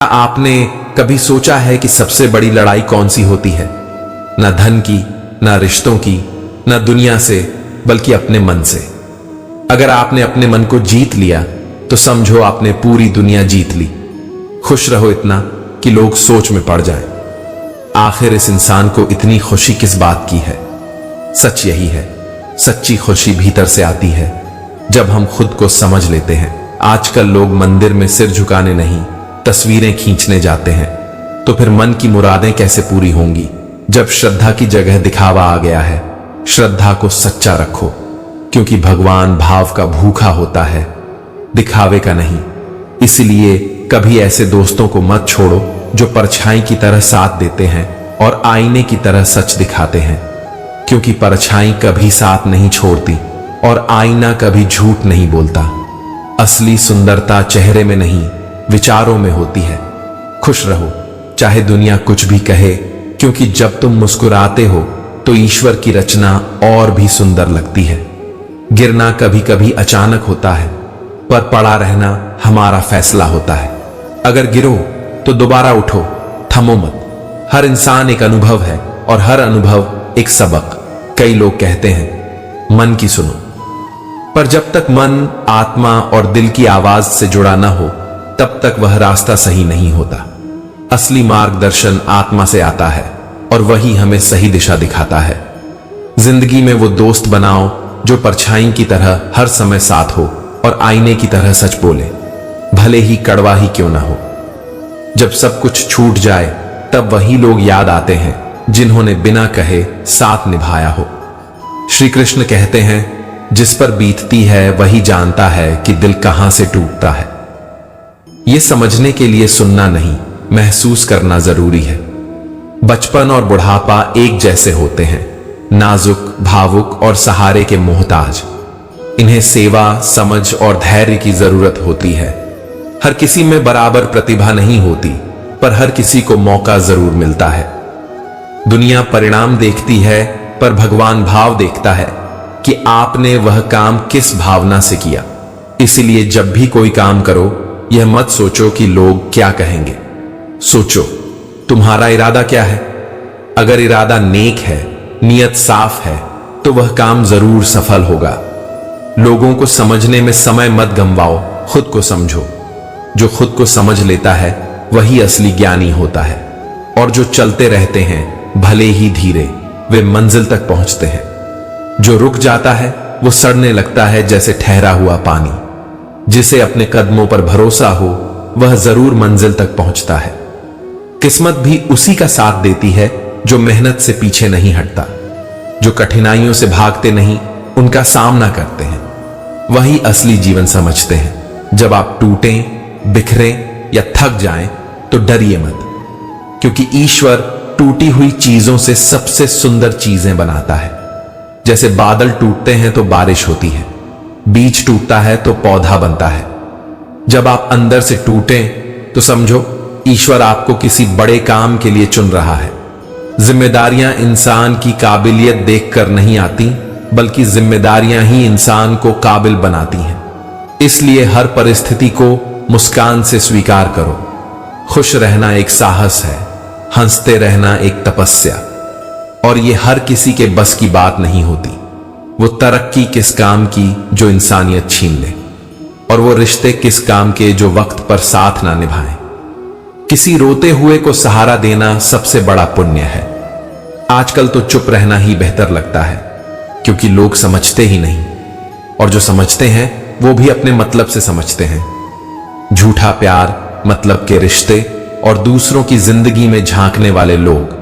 आपने कभी सोचा है कि सबसे बड़ी लड़ाई कौन सी होती है? ना धन की, ना रिश्तों की, ना दुनिया से, बल्कि अपने मन से। अगर आपने अपने मन को जीत लिया तो समझो आपने पूरी दुनिया जीत ली। खुश रहो इतना कि लोग सोच में पड़ जाएं। आखिर इस इंसान को इतनी खुशी किस बात की है? सच यही है, सच्ची खुशी भीतर से आती है जब हम खुद को समझ लेते हैं। आजकल लोग मंदिर में सिर झुकाने नहीं, तस्वीरें खींचने जाते हैं। तो फिर मन की मुरादें कैसे पूरी होंगी जब श्रद्धा की जगह दिखावा आ गया है? श्रद्धा को सच्चा रखो, क्योंकि भगवान भाव का भूखा होता है, दिखावे का नहीं। इसलिए कभी ऐसे दोस्तों को मत छोड़ो जो परछाई की तरह साथ देते हैं और आईने की तरह सच दिखाते हैं, क्योंकि परछाई कभी साथ नहीं छोड़ती और आईना कभी झूठ नहीं बोलता। असली सुंदरता चेहरे में नहीं, विचारों में होती है। खुश रहो चाहे दुनिया कुछ भी कहे, क्योंकि जब तुम मुस्कुराते हो तो ईश्वर की रचना और भी सुंदर लगती है। गिरना कभी कभी अचानक होता है, पर पड़ा रहना हमारा फैसला होता है। अगर गिरो तो दोबारा उठो, थमो मत। हर इंसान एक अनुभव है और हर अनुभव एक सबक। कई लोग कहते हैं मन की सुनो, पर जब तक मन, आत्मा और दिल की आवाज से जुड़ा ना हो तब तक वह रास्ता सही नहीं होता। असली मार्गदर्शन आत्मा से आता है और वही हमें सही दिशा दिखाता है। जिंदगी में वो दोस्त बनाओ जो परछाई की तरह हर समय साथ हो और आईने की तरह सच बोले, भले ही कड़वा ही क्यों ना हो। जब सब कुछ छूट जाए तब वही लोग याद आते हैं जिन्होंने बिना कहे साथ निभाया हो। श्री कृष्ण कहते हैं, जिस पर बीतती है वही जानता है कि दिल कहां से टूटता है। यह समझने के लिए सुनना नहीं, महसूस करना जरूरी है। बचपन और बुढ़ापा एक जैसे होते हैं, नाजुक, भावुक और सहारे के मोहताज। इन्हें सेवा, समझ और धैर्य की जरूरत होती है। हर किसी में बराबर प्रतिभा नहीं होती, पर हर किसी को मौका जरूर मिलता है। दुनिया परिणाम देखती है, पर भगवान भाव देखता है कि आपने वह काम किस भावना से किया। इसलिए जब भी कोई काम करो, यह मत सोचो कि लोग क्या कहेंगे। सोचो तुम्हारा इरादा क्या है। अगर इरादा नेक है, नियत साफ है, तो वह काम जरूर सफल होगा। लोगों को समझने में समय मत गंवाओ, खुद को समझो। जो खुद को समझ लेता है वही असली ज्ञानी होता है। और जो चलते रहते हैं भले ही धीरे, वे मंजिल तक पहुंचते हैं। जो रुक जाता है वो सड़ने लगता है जैसे ठहरा हुआ पानी। जिसे अपने कदमों पर भरोसा हो वह जरूर मंजिल तक पहुंचता है। किस्मत भी उसी का साथ देती है जो मेहनत से पीछे नहीं हटता, जो कठिनाइयों से भागते नहीं, उनका सामना करते हैं। वही असली जीवन समझते हैं। जब आप टूटें, बिखरें या थक जाएं तो डरिए मत, क्योंकि ईश्वर टूटी हुई चीजों से सबसे सुंदर चीजें बनाता है। जैसे बादल टूटते हैं तो बारिश होती है, बीज टूटता है तो पौधा बनता है। जब आप अंदर से टूटें तो समझो ईश्वर आपको किसी बड़े काम के लिए चुन रहा है। जिम्मेदारियां इंसान की काबिलियत देखकर नहीं आती, बल्कि जिम्मेदारियां ही इंसान को काबिल बनाती हैं। इसलिए हर परिस्थिति को मुस्कान से स्वीकार करो। खुश रहना एक साहस है, हंसते रहना एक तपस्या। और ये हर किसी के बस की बात नहीं होती। वो तरक्की किस काम की जो इंसानियत छीन ले, और वो रिश्ते किस काम के जो वक्त पर साथ ना निभाएं। किसी रोते हुए को सहारा देना सबसे बड़ा पुण्य है। आजकल तो चुप रहना ही बेहतर लगता है, क्योंकि लोग समझते ही नहीं, और जो समझते हैं वो भी अपने मतलब से समझते हैं। झूठा प्यार, मतलब के रिश्ते और दूसरों की जिंदगी में झांकने वाले लोग,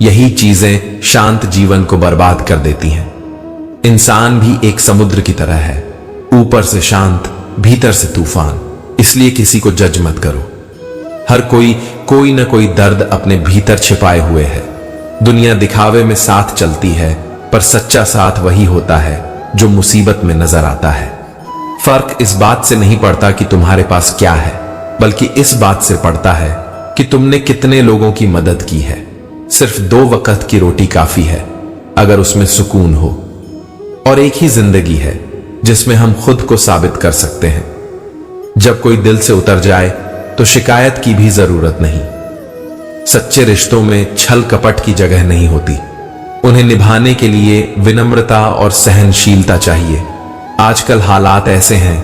यही चीजें शांत जीवन को बर्बाद कर देती हैं। इंसान भी एक समुद्र की तरह है, ऊपर से शांत, भीतर से तूफान। इसलिए किसी को जज मत करो। हर कोई न कोई दर्द अपने भीतर छिपाए हुए है। दुनिया दिखावे में साथ चलती है, पर सच्चा साथ वही होता है जो मुसीबत में नजर आता है। फर्क इस बात से नहीं पड़ता कि तुम्हारे पास क्या है, बल्कि इस बात से पड़ता है कि तुमने कितने लोगों की मदद की है। सिर्फ 2 वक्त की रोटी काफी है अगर उसमें सुकून हो। और एक ही जिंदगी है जिसमें हम खुद को साबित कर सकते हैं। जब कोई दिल से उतर जाए तो शिकायत की भी जरूरत नहीं। सच्चे रिश्तों में छल कपट की जगह नहीं होती। उन्हें निभाने के लिए विनम्रता और सहनशीलता चाहिए। आजकल हालात ऐसे हैं,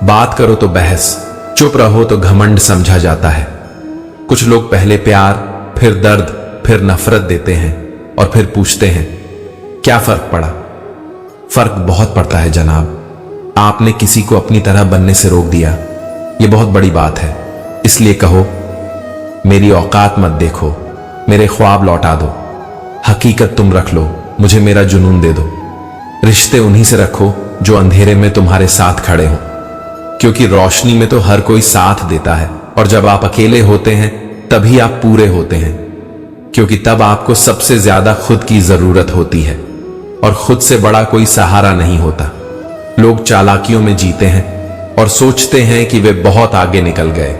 बात करो तो बहस, चुप रहो तो घमंड समझा जाता है। कुछ लोग पहले प्यार, फिर दर्द, फिर नफरत देते हैं और फिर पूछते हैं क्या फर्क पड़ा। फर्क बहुत पड़ता है जनाब। आपने किसी को अपनी तरह बनने से रोक दिया, यह बहुत बड़ी बात है। इसलिए कहो मेरी औकात मत देखो, मेरे ख्वाब लौटा दो। हकीकत तुम रख लो, मुझे मेरा जुनून दे दो। रिश्ते उन्हीं से रखो जो अंधेरे में तुम्हारे साथ खड़े हों, क्योंकि रोशनी में तो हर कोई साथ देता है, और जब आप अकेले होते हैं तभी आप पूरे होते हैं, क्योंकि तब आपको सबसे ज्यादा खुद की जरूरत होती है, और खुद से बड़ा कोई सहारा नहीं होता। लोग चालाकियों में जीते हैं और सोचते हैं कि वे बहुत आगे निकल गए,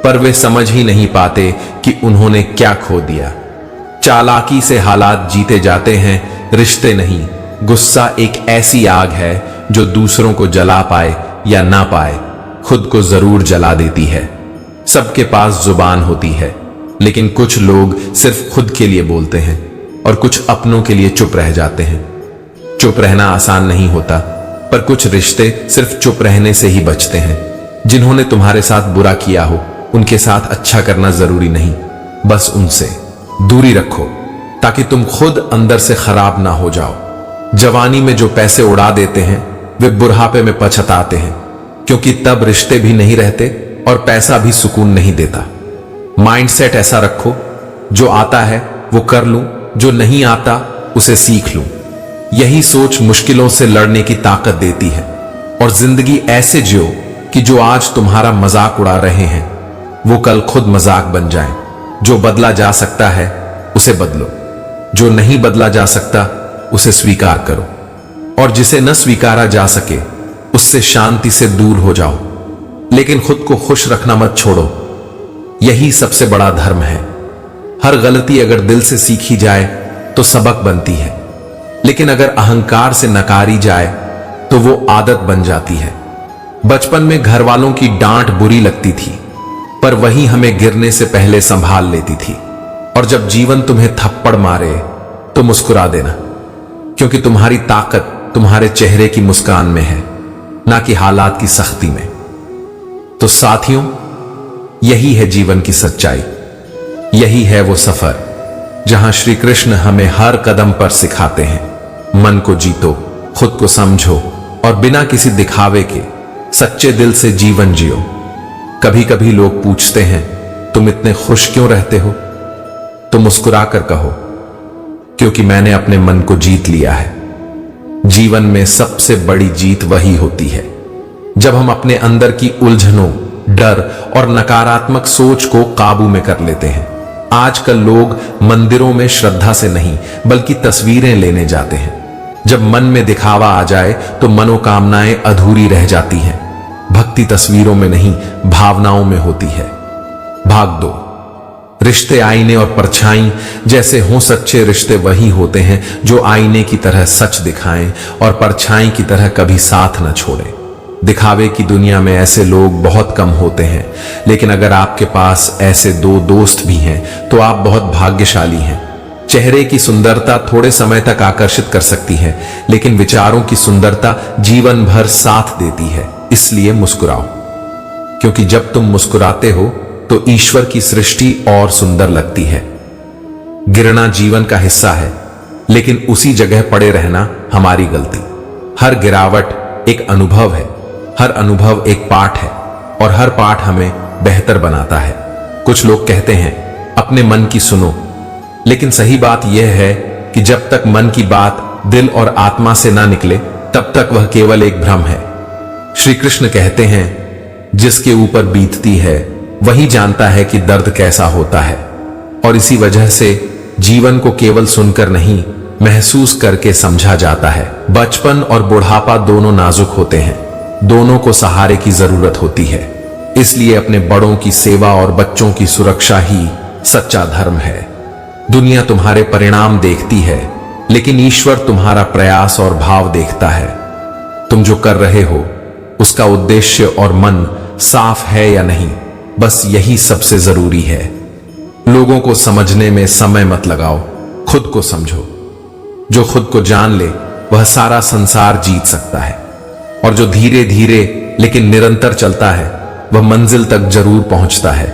पर वे समझ ही नहीं पाते कि उन्होंने क्या खो दिया। चालाकी से हालात जीते जाते हैं, रिश्ते नहीं। गुस्सा एक ऐसी आग है जो दूसरों को जला पाए या ना पाए, खुद को जरूर जला देती है। सबके पास जुबान होती है, लेकिन कुछ लोग सिर्फ खुद के लिए बोलते हैं और कुछ अपनों के लिए चुप रह जाते हैं। चुप रहना आसान नहीं होता, पर कुछ रिश्ते सिर्फ चुप रहने से ही बचते हैं। जिन्होंने तुम्हारे साथ बुरा किया हो, उनके साथ अच्छा करना जरूरी नहीं, बस उनसे दूरी रखो ताकि तुम खुद अंदर से खराब ना हो जाओ। जवानी में जो पैसे उड़ा देते हैं वे बुढ़ापे में पछताते हैं, क्योंकि तब रिश्ते भी नहीं रहते और पैसा भी सुकून नहीं देता। माइंडसेट ऐसा रखो, जो आता है वो कर लूं, जो नहीं आता उसे सीख लूं। यही सोच मुश्किलों से लड़ने की ताकत देती है। और जिंदगी ऐसे जियो कि जो आज तुम्हारा मजाक उड़ा रहे हैं वो कल खुद मजाक बन जाए। जो बदला जा सकता है उसे बदलो, जो नहीं बदला जा सकता उसे स्वीकार करो, और जिसे न स्वीकारा जा सके उससे शांति से दूर हो जाओ। लेकिन खुद को खुश रखना मत छोड़ो, यही सबसे बड़ा धर्म है। हर गलती अगर दिल से सीखी जाए तो सबक बनती है, लेकिन अगर अहंकार से नकारी जाए तो वो आदत बन जाती है। बचपन में घर वालों की डांट बुरी लगती थी, पर वही हमें गिरने से पहले संभाल लेती थी। और जब जीवन तुम्हें थप्पड़ मारे तो मुस्कुरा देना, क्योंकि तुम्हारी ताकत तुम्हारे चेहरे की मुस्कान में है, ना कि हालात की सख्ती में। तो साथियों, यही है जीवन की सच्चाई। यही है वो सफर जहां श्री कृष्ण हमें हर कदम पर सिखाते हैं, मन को जीतो, खुद को समझो और बिना किसी दिखावे के सच्चे दिल से जीवन जियो। कभी कभी लोग पूछते हैं तुम इतने खुश क्यों रहते हो, तो मुस्कुरा कर कहो क्योंकि मैंने अपने मन को जीत लिया है। जीवन में सबसे बड़ी जीत वही होती है जब हम अपने अंदर की उलझनों, डर और नकारात्मक सोच को काबू में कर लेते हैं। आजकल लोग मंदिरों में श्रद्धा से नहीं बल्कि तस्वीरें लेने जाते हैं। जब मन में दिखावा आ जाए तो मनोकामनाएं अधूरी रह जाती हैं। भक्ति तस्वीरों में नहीं, भावनाओं में होती है। भाग दो। रिश्ते आईने और परछाई जैसे हों, सच्चे रिश्ते वही होते हैं जो आईने की तरह सच दिखाएं और परछाई की तरह कभी साथ न छोड़ें। दिखावे की दुनिया में ऐसे लोग बहुत कम होते हैं, लेकिन अगर आपके पास ऐसे दो दोस्त भी हैं तो आप बहुत भाग्यशाली हैं। चेहरे की सुंदरता थोड़े समय तक आकर्षित कर सकती है, लेकिन विचारों की सुंदरता जीवन भर साथ देती है। इसलिए मुस्कुराओ, क्योंकि जब तुम मुस्कुराते हो तो ईश्वर की सृष्टि और सुंदर लगती है। गिरना जीवन का हिस्सा है, लेकिन उसी जगह पड़े रहना हमारी गलती। हर गिरावट एक अनुभव है, हर अनुभव एक पाठ है, और हर पाठ हमें बेहतर बनाता है। कुछ लोग कहते हैं अपने मन की सुनो, लेकिन सही बात यह है कि जब तक मन की बात दिल और आत्मा से ना निकले तब तक वह केवल एक भ्रम है। श्री कृष्ण कहते हैं जिसके ऊपर बीतती है वही जानता है कि दर्द कैसा होता है, और इसी वजह से जीवन को केवल सुनकर नहीं, महसूस करके समझा जाता है। बचपन और बुढ़ापा दोनों नाजुक होते हैं, दोनों को सहारे की जरूरत होती है। इसलिए अपने बड़ों की सेवा और बच्चों की सुरक्षा ही सच्चा धर्म है। दुनिया तुम्हारे परिणाम देखती है, लेकिन ईश्वर तुम्हारा प्रयास और भाव देखता है। तुम जो कर रहे हो उसका उद्देश्य और मन साफ है या नहीं, बस यही सबसे जरूरी है। लोगों को समझने में समय मत लगाओ, खुद को समझो। जो खुद को जान ले वह सारा संसार जीत सकता है, और जो धीरे धीरे लेकिन निरंतर चलता है वह मंजिल तक जरूर पहुंचता है।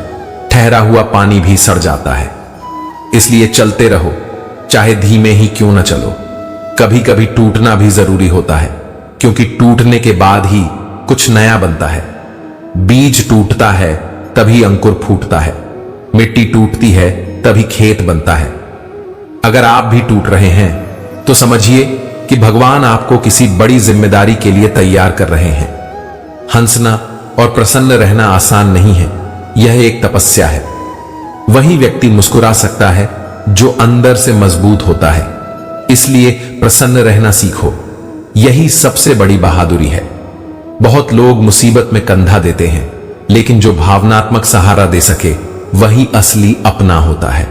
ठहरा हुआ पानी भी सड़ जाता है, इसलिए चलते रहो, चाहे धीमे ही क्यों न चलो। कभी कभी टूटना भी जरूरी होता है, क्योंकि टूटने के बाद ही कुछ नया बनता है। बीज टूटता है तभी अंकुर फूटता है, मिट्टी टूटती है तभी खेत बनता है। अगर आप भी टूट रहे हैं तो समझिए कि भगवान आपको किसी बड़ी जिम्मेदारी के लिए तैयार कर रहे हैं। हंसना और प्रसन्न रहना आसान नहीं है, यह एक तपस्या है। वही व्यक्ति मुस्कुरा सकता है जो अंदर से मजबूत होता है। इसलिए प्रसन्न रहना सीखो, यही सबसे बड़ी बहादुरी है। बहुत लोग मुसीबत में कंधा देते हैं, लेकिन जो भावनात्मक सहारा दे सके वही असली अपना होता है।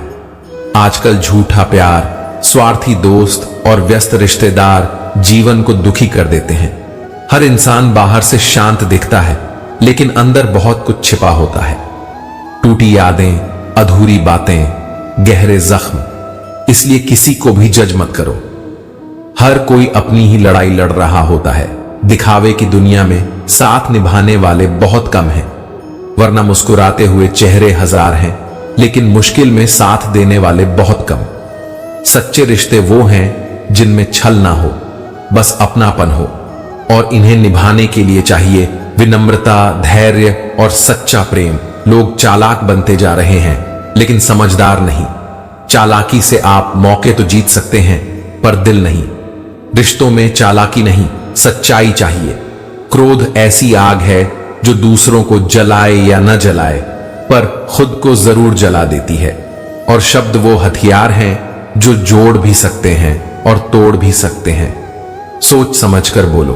आजकल झूठा प्यार, स्वार्थी दोस्त और व्यस्त रिश्तेदार जीवन को दुखी कर देते हैं। हर इंसान बाहर से शांत दिखता है, लेकिन अंदर बहुत कुछ छिपा होता है। टूटी यादें, अधूरी बातें, गहरे जख्म। इसलिए किसी को भी जज मत करो। हर कोई अपनी ही लड़ाई लड़ रहा होता है। दिखावे की दुनिया में साथ निभाने वाले बहुत कम हैं, वरना मुस्कुराते हुए चेहरे हजार हैं, लेकिन मुश्किल में साथ देने वाले बहुत कम। सच्चे रिश्ते वो हैं जिनमें छल ना हो, बस अपनापन हो, और इन्हें निभाने के लिए चाहिए विनम्रता, धैर्य और सच्चा प्रेम। लोग चालाक बनते जा रहे हैं, लेकिन समझदार नहीं। चालाकी से आप मौके तो जीत सकते हैं, पर दिल नहीं। रिश्तों में चालाकी नहीं, सच्चाई चाहिए। क्रोध ऐसी आग है जो दूसरों को जलाए या न जलाए, पर खुद को जरूर जला देती है। और शब्द वो हथियार हैं जो जोड़ भी सकते हैं और तोड़ भी सकते हैं। सोच समझकर बोलो।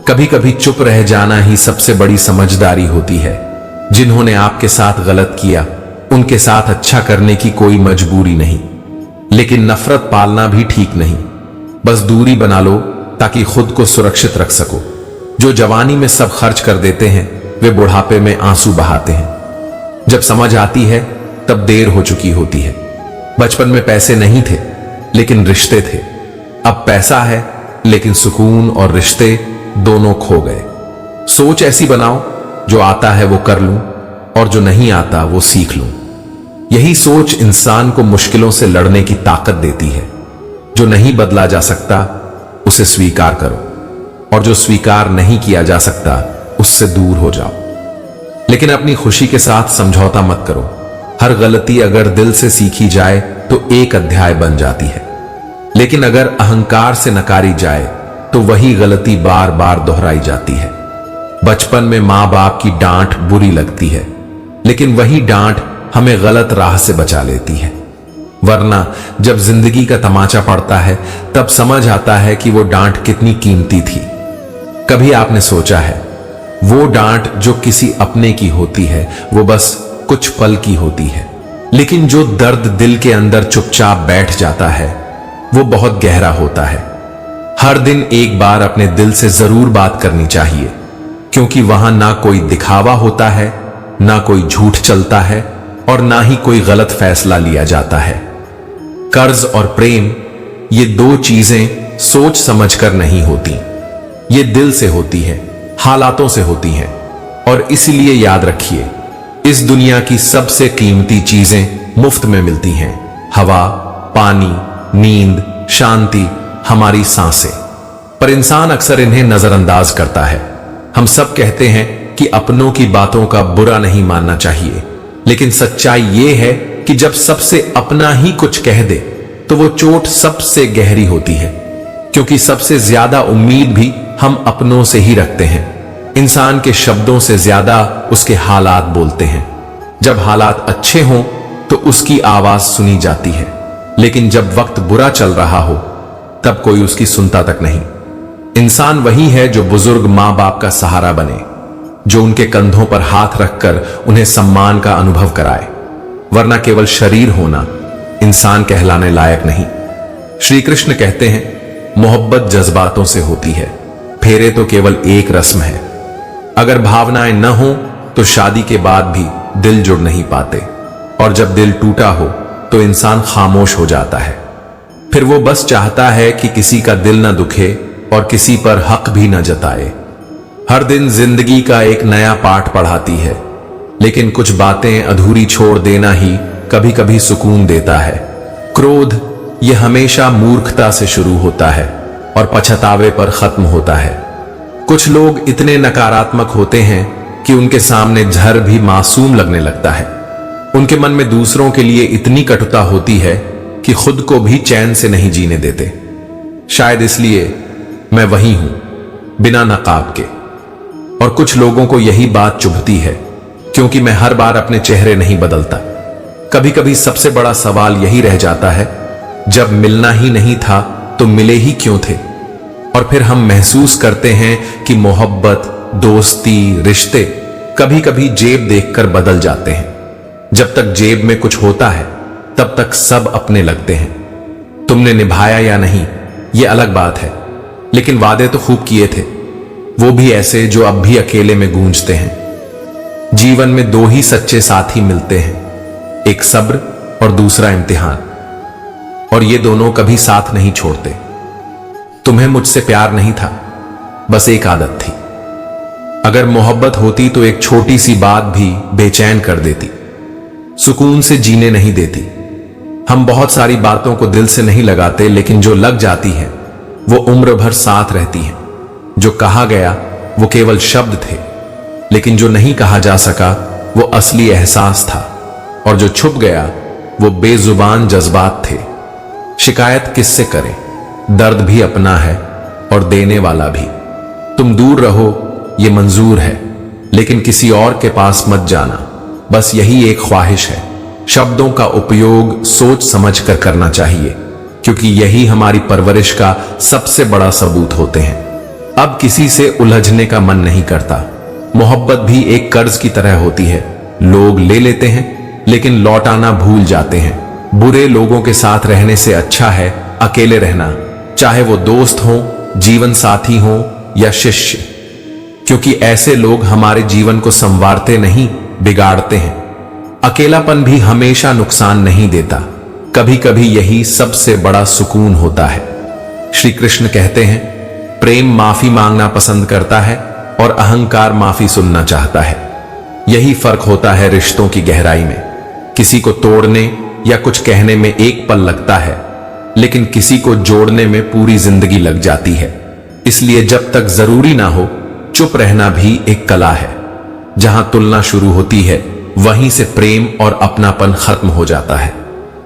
कभी कभी चुप रह जाना ही सबसे बड़ी समझदारी होती है। जिन्होंने आपके साथ गलत किया, उनके साथ अच्छा करने की कोई मजबूरी नहीं, लेकिन नफरत पालना भी ठीक नहीं। बस दूरी बना लो ताकि खुद को सुरक्षित रख सको। जो जवानी में सब खर्च कर देते हैं, वे बुढ़ापे में आंसू बहाते हैं। जब समझ आती है तब देर हो चुकी होती है। बचपन में पैसे नहीं थे, लेकिन रिश्ते थे। अब पैसा है, लेकिन सुकून और रिश्ते दोनों खो गए। सोच ऐसी बनाओ, जो आता है वो कर लूं, और जो नहीं आता वो सीख लूं। यही सोच इंसान को मुश्किलों से लड़ने की ताकत देती है। जो नहीं बदला जा सकता उसे स्वीकार करो, और जो स्वीकार नहीं किया जा सकता उससे दूर हो जाओ। लेकिन अपनी खुशी के साथ समझौता मत करो। हर गलती अगर दिल से सीखी जाए तो एक अध्याय बन जाती है, लेकिन अगर अहंकार से नकारी जाए तो वही गलती बार बार दोहराई जाती है। बचपन में मां बाप की डांट बुरी लगती है, लेकिन वही डांट हमें गलत राह से बचा लेती है। वरना जब जिंदगी का तमाचा पड़ता है तब समझ आता है कि वो डांट कितनी कीमती थी। कभी आपने सोचा है, वो डांट जो किसी अपने की होती है वो बस कुछ पल की होती है, लेकिन जो दर्द दिल के अंदर चुपचाप बैठ जाता है वो बहुत गहरा होता है। हर दिन एक बार अपने दिल से जरूर बात करनी चाहिए, क्योंकि वहां ना कोई दिखावा होता है, ना कोई झूठ चलता है, और ना ही कोई गलत फैसला लिया जाता है। कर्ज और प्रेम, ये दो चीजें सोच समझकर नहीं होती, ये दिल से होती है, हालातों से होती हैं। और इसलिए याद रखिए, इस दुनिया की सबसे कीमती चीजें मुफ्त में मिलती हैं। हवा, पानी, नींद, शांति, हमारी सांसें। पर इंसान अक्सर इन्हें नजरअंदाज करता है। हम सब कहते हैं कि अपनों की बातों का बुरा नहीं मानना चाहिए, लेकिन सच्चाई ये है कि जब सबसे अपना ही कुछ कह दे तो वो चोट सबसे गहरी होती है, क्योंकि सबसे ज्यादा उम्मीद भी हम अपनों से ही रखते हैं। इंसान के शब्दों से ज्यादा उसके हालात बोलते हैं। जब हालात अच्छे हों तो उसकी आवाज सुनी जाती है, लेकिन जब वक्त बुरा चल रहा हो तब कोई उसकी सुनता तक नहीं। इंसान वही है जो बुजुर्ग मां बाप का सहारा बने, जो उनके कंधों पर हाथ रखकर उन्हें सम्मान का अनुभव कराए, वरना केवल शरीर होना इंसान कहलाने लायक नहीं। श्री कृष्ण कहते हैं, मोहब्बत जज्बातों से होती है, फेरे तो केवल एक रस्म है। अगर भावनाएं न हो तो शादी के बाद भी दिल जुड़ नहीं पाते, और जब दिल टूटा हो तो इंसान खामोश हो जाता है। फिर वो बस चाहता है कि किसी का दिल न दुखे और किसी पर हक भी न जताए। हर दिन जिंदगी का एक नया पाठ पढ़ाती है, लेकिन कुछ बातें अधूरी छोड़ देना ही कभी कभी सुकून देता है। क्रोध ये हमेशा मूर्खता से शुरू होता है और पछतावे पर खत्म होता है। कुछ लोग इतने नकारात्मक होते हैं कि उनके सामने झर भी मासूम लगने लगता है। उनके मन में दूसरों के लिए इतनी कटुता होती है कि खुद को भी चैन से नहीं जीने देते। शायद इसलिए मैं वही हूं, बिना नकाब के। और कुछ लोगों को यही बात चुभती है, क्योंकि मैं हर बार अपने चेहरे नहीं बदलता। कभी कभी सबसे बड़ा सवाल यही रह जाता है, जब मिलना ही नहीं था तो मिले ही क्यों थे? और फिर हम महसूस करते हैं कि मोहब्बत, दोस्ती, रिश्ते कभी कभी जेब देखकर बदल जाते हैं। जब तक जेब में कुछ होता है तब तक सब अपने लगते हैं। तुमने निभाया या नहीं ये अलग बात है, लेकिन वादे तो खूब किए थे, वो भी ऐसे जो अब भी अकेले में गूंजते हैं। जीवन में दो ही सच्चे साथी मिलते हैं, एक सब्र और दूसरा इम्तिहान, और ये दोनों कभी साथ नहीं छोड़ते। तुम्हें मुझसे प्यार नहीं था, बस एक आदत थी। अगर मोहब्बत होती तो एक छोटी सी बात भी बेचैन कर देती, सुकून से जीने नहीं देती। हम बहुत सारी बातों को दिल से नहीं लगाते, लेकिन जो लग जाती है वो उम्र भर साथ रहती है। जो कहा गया वो केवल शब्द थे, लेकिन जो नहीं कहा जा सका वो असली एहसास था, और जो छुप गया वो बेजुबान जज्बात थे। शिकायत किससे करें? दर्द भी अपना है और देने वाला भी। तुम दूर रहो ये मंजूर है, लेकिन किसी और के पास मत जाना, बस यही एक ख्वाहिश है। शब्दों का उपयोग सोच समझ कर करना चाहिए, क्योंकि यही हमारी परवरिश का सबसे बड़ा सबूत होते हैं। अब किसी से उलझने का मन नहीं करता। मोहब्बत भी एक कर्ज की तरह होती है, लोग ले लेते हैं लेकिन लौटाना भूल जाते हैं। बुरे लोगों के साथ रहने से अच्छा है अकेले रहना, चाहे वो दोस्त हो, जीवन साथी हो या शिष्य, क्योंकि ऐसे लोग हमारे जीवन को संवारते नहीं, बिगाड़ते हैं। अकेलापन भी हमेशा नुकसान नहीं देता, कभी कभी यही सबसे बड़ा सुकून होता है। श्री कृष्ण कहते हैं, प्रेम माफी मांगना पसंद करता है और अहंकार माफी सुनना चाहता है। यही फर्क होता है रिश्तों की गहराई में। किसी को तोड़ने या कुछ कहने में एक पल लगता है, लेकिन किसी को जोड़ने में पूरी जिंदगी लग जाती है। इसलिए जब तक जरूरी ना हो, चुप रहना भी एक कला है। जहां तुलना शुरू होती है वहीं से प्रेम और अपनापन खत्म हो जाता है,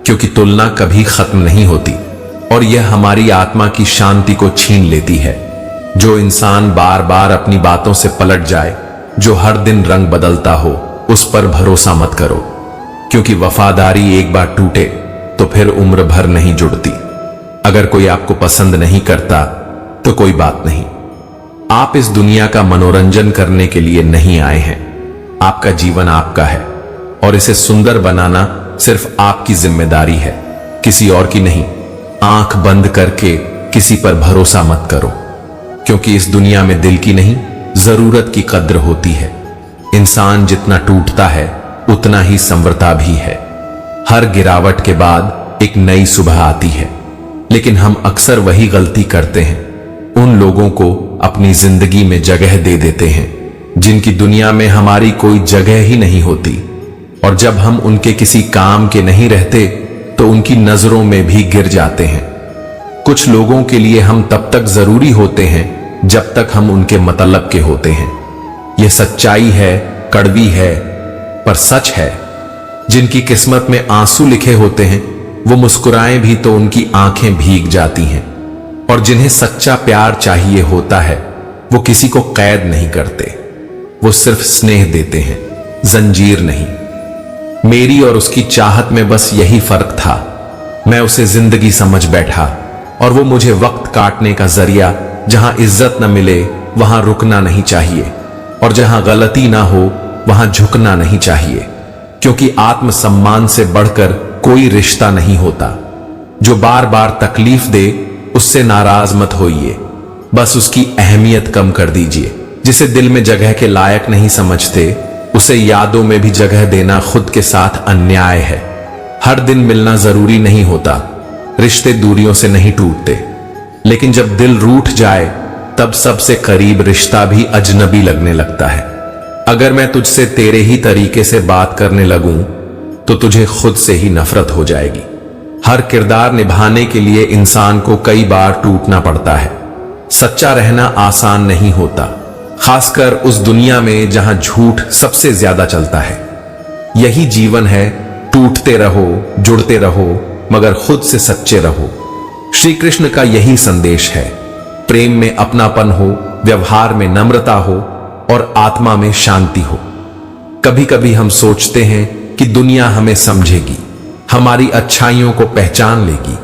क्योंकि तुलना कभी खत्म नहीं होती और यह हमारी आत्मा की शांति को छीन लेती है। जो इंसान बार बार अपनी बातों से पलट जाए, जो हर दिन रंग बदलता हो, उस पर भरोसा मत करो, क्योंकि वफादारी एक बार टूटे तो फिर उम्र भर नहीं जुड़ती। अगर कोई आपको पसंद नहीं करता तो कोई बात नहीं, आप इस दुनिया का मनोरंजन करने के लिए नहीं आए हैं। आपका जीवन आपका है और इसे सुंदर बनाना सिर्फ आपकी जिम्मेदारी है, किसी और की नहीं। आंख बंद करके किसी पर भरोसा मत करो, क्योंकि इस दुनिया में दिल की नहीं, जरूरत की कद्र होती है। इंसान जितना टूटता है उतना ही संवरता भी है। हर गिरावट के बाद एक नई सुबह आती है, लेकिन हम अक्सर वही गलती करते हैं। उन लोगों को अपनी जिंदगी में जगह दे देते हैं जिनकी दुनिया में हमारी कोई जगह ही नहीं होती, और जब हम उनके किसी काम के नहीं रहते तो उनकी नजरों में भी गिर जाते हैं। कुछ लोगों के लिए हम तब तक जरूरी होते हैं जब तक हम उनके मतलब के होते हैं। यह सच्चाई है, कड़वी है, पर सच है। जिनकी किस्मत में आंसू लिखे होते हैं वो मुस्कुराएं भी तो उनकी आंखें भीग जाती हैं, और जिन्हें सच्चा प्यार चाहिए होता है वो किसी को कैद नहीं करते, वो सिर्फ स्नेह देते हैं, जंजीर नहीं। मेरी और उसकी चाहत में बस यही फर्क था। मैं उसे जिंदगी समझ बैठा और वो मुझे वक्त काटने का जरिया। जहां इज्जत न मिले वहां रुकना नहीं चाहिए, और जहां गलती ना हो वहां झुकना नहीं चाहिए, क्योंकि आत्मसम्मान से बढ़कर कोई रिश्ता नहीं होता। जो बार बार तकलीफ दे उससे नाराज मत होइए, बस उसकी अहमियत कम कर दीजिए। जिसे दिल में जगह के लायक नहीं समझते उसे यादों में भी जगह देना खुद के साथ अन्याय है। हर दिन मिलना जरूरी नहीं होता, रिश्ते दूरियों से नहीं टूटते, लेकिन जब दिल रूठ जाए तब सबसे करीब रिश्ता भी अजनबी लगने लगता है। अगर मैं तुझसे तेरे ही तरीके से बात करने लगूं तो तुझे खुद से ही नफरत हो जाएगी। हर किरदार निभाने के लिए इंसान को कई बार टूटना पड़ता है। सच्चा रहना आसान नहीं होता, खासकर उस दुनिया में जहां झूठ सबसे ज्यादा चलता है। यही जीवन है, टूटते रहो, जुड़ते रहो, मगर खुद से सच्चे रहो। श्री कृष्ण का यही संदेश है। प्रेम में अपनापन हो, व्यवहार में नम्रता हो और आत्मा में शांति हो। कभी कभी हम सोचते हैं कि दुनिया हमें समझेगी, हमारी अच्छाइयों को पहचान लेगी,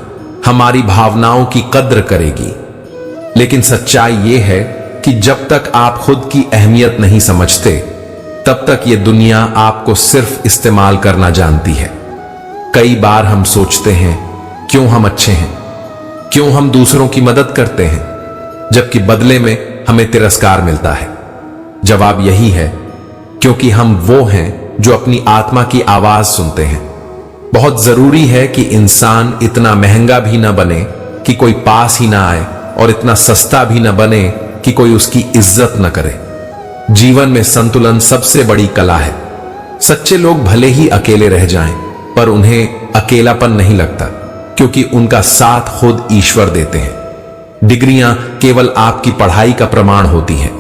हमारी भावनाओं की कद्र करेगी, लेकिन सच्चाई यह है कि जब तक आप खुद की अहमियत नहीं समझते तब तक यह दुनिया आपको सिर्फ इस्तेमाल करना जानती है। कई बार हम सोचते हैं क्यों हम अच्छे हैं, क्यों हम दूसरों की मदद करते हैं, जबकि बदले में हमें तिरस्कार मिलता है। जवाब यही है, क्योंकि हम वो हैं जो अपनी आत्मा की आवाज सुनते हैं। बहुत जरूरी है कि इंसान इतना महंगा भी न बने कि कोई पास ही ना आए और इतना सस्ता भी न बने कि कोई उसकी इज्जत न करे। जीवन में संतुलन सबसे बड़ी कला है। सच्चे लोग भले ही अकेले रह जाएं, पर उन्हें अकेलापन नहीं लगता, क्योंकि उनका साथ खुद ईश्वर देते हैं। डिग्रियां केवल आपकी पढ़ाई का प्रमाण होती हैं,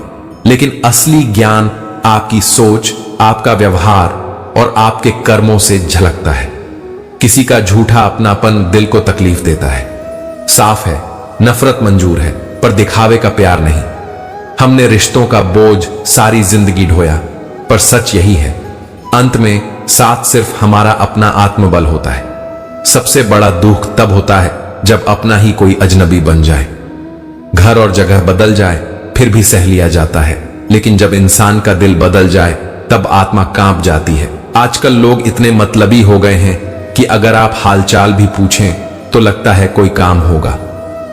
लेकिन असली ज्ञान आपकी सोच, आपका व्यवहार और आपके कर्मों से झलकता है। किसी का झूठा अपनापन दिल को तकलीफ देता है। साफ है, नफरत मंजूर है, पर दिखावे का प्यार नहीं। हमने रिश्तों का बोझ सारी जिंदगी ढोया, पर सच यही है, अंत में साथ सिर्फ हमारा अपना आत्मबल होता है। सबसे बड़ा दुख तब होता है जब अपना ही कोई अजनबी बन जाए। घर और जगह बदल जाए फिर भी सह लिया जाता है, लेकिन जब इंसान का दिल बदल जाए तब आत्मा कांप जाती है। आजकल लोग इतने मतलबी हो गए हैं कि अगर आप हालचाल भी पूछें तो लगता है कोई काम होगा।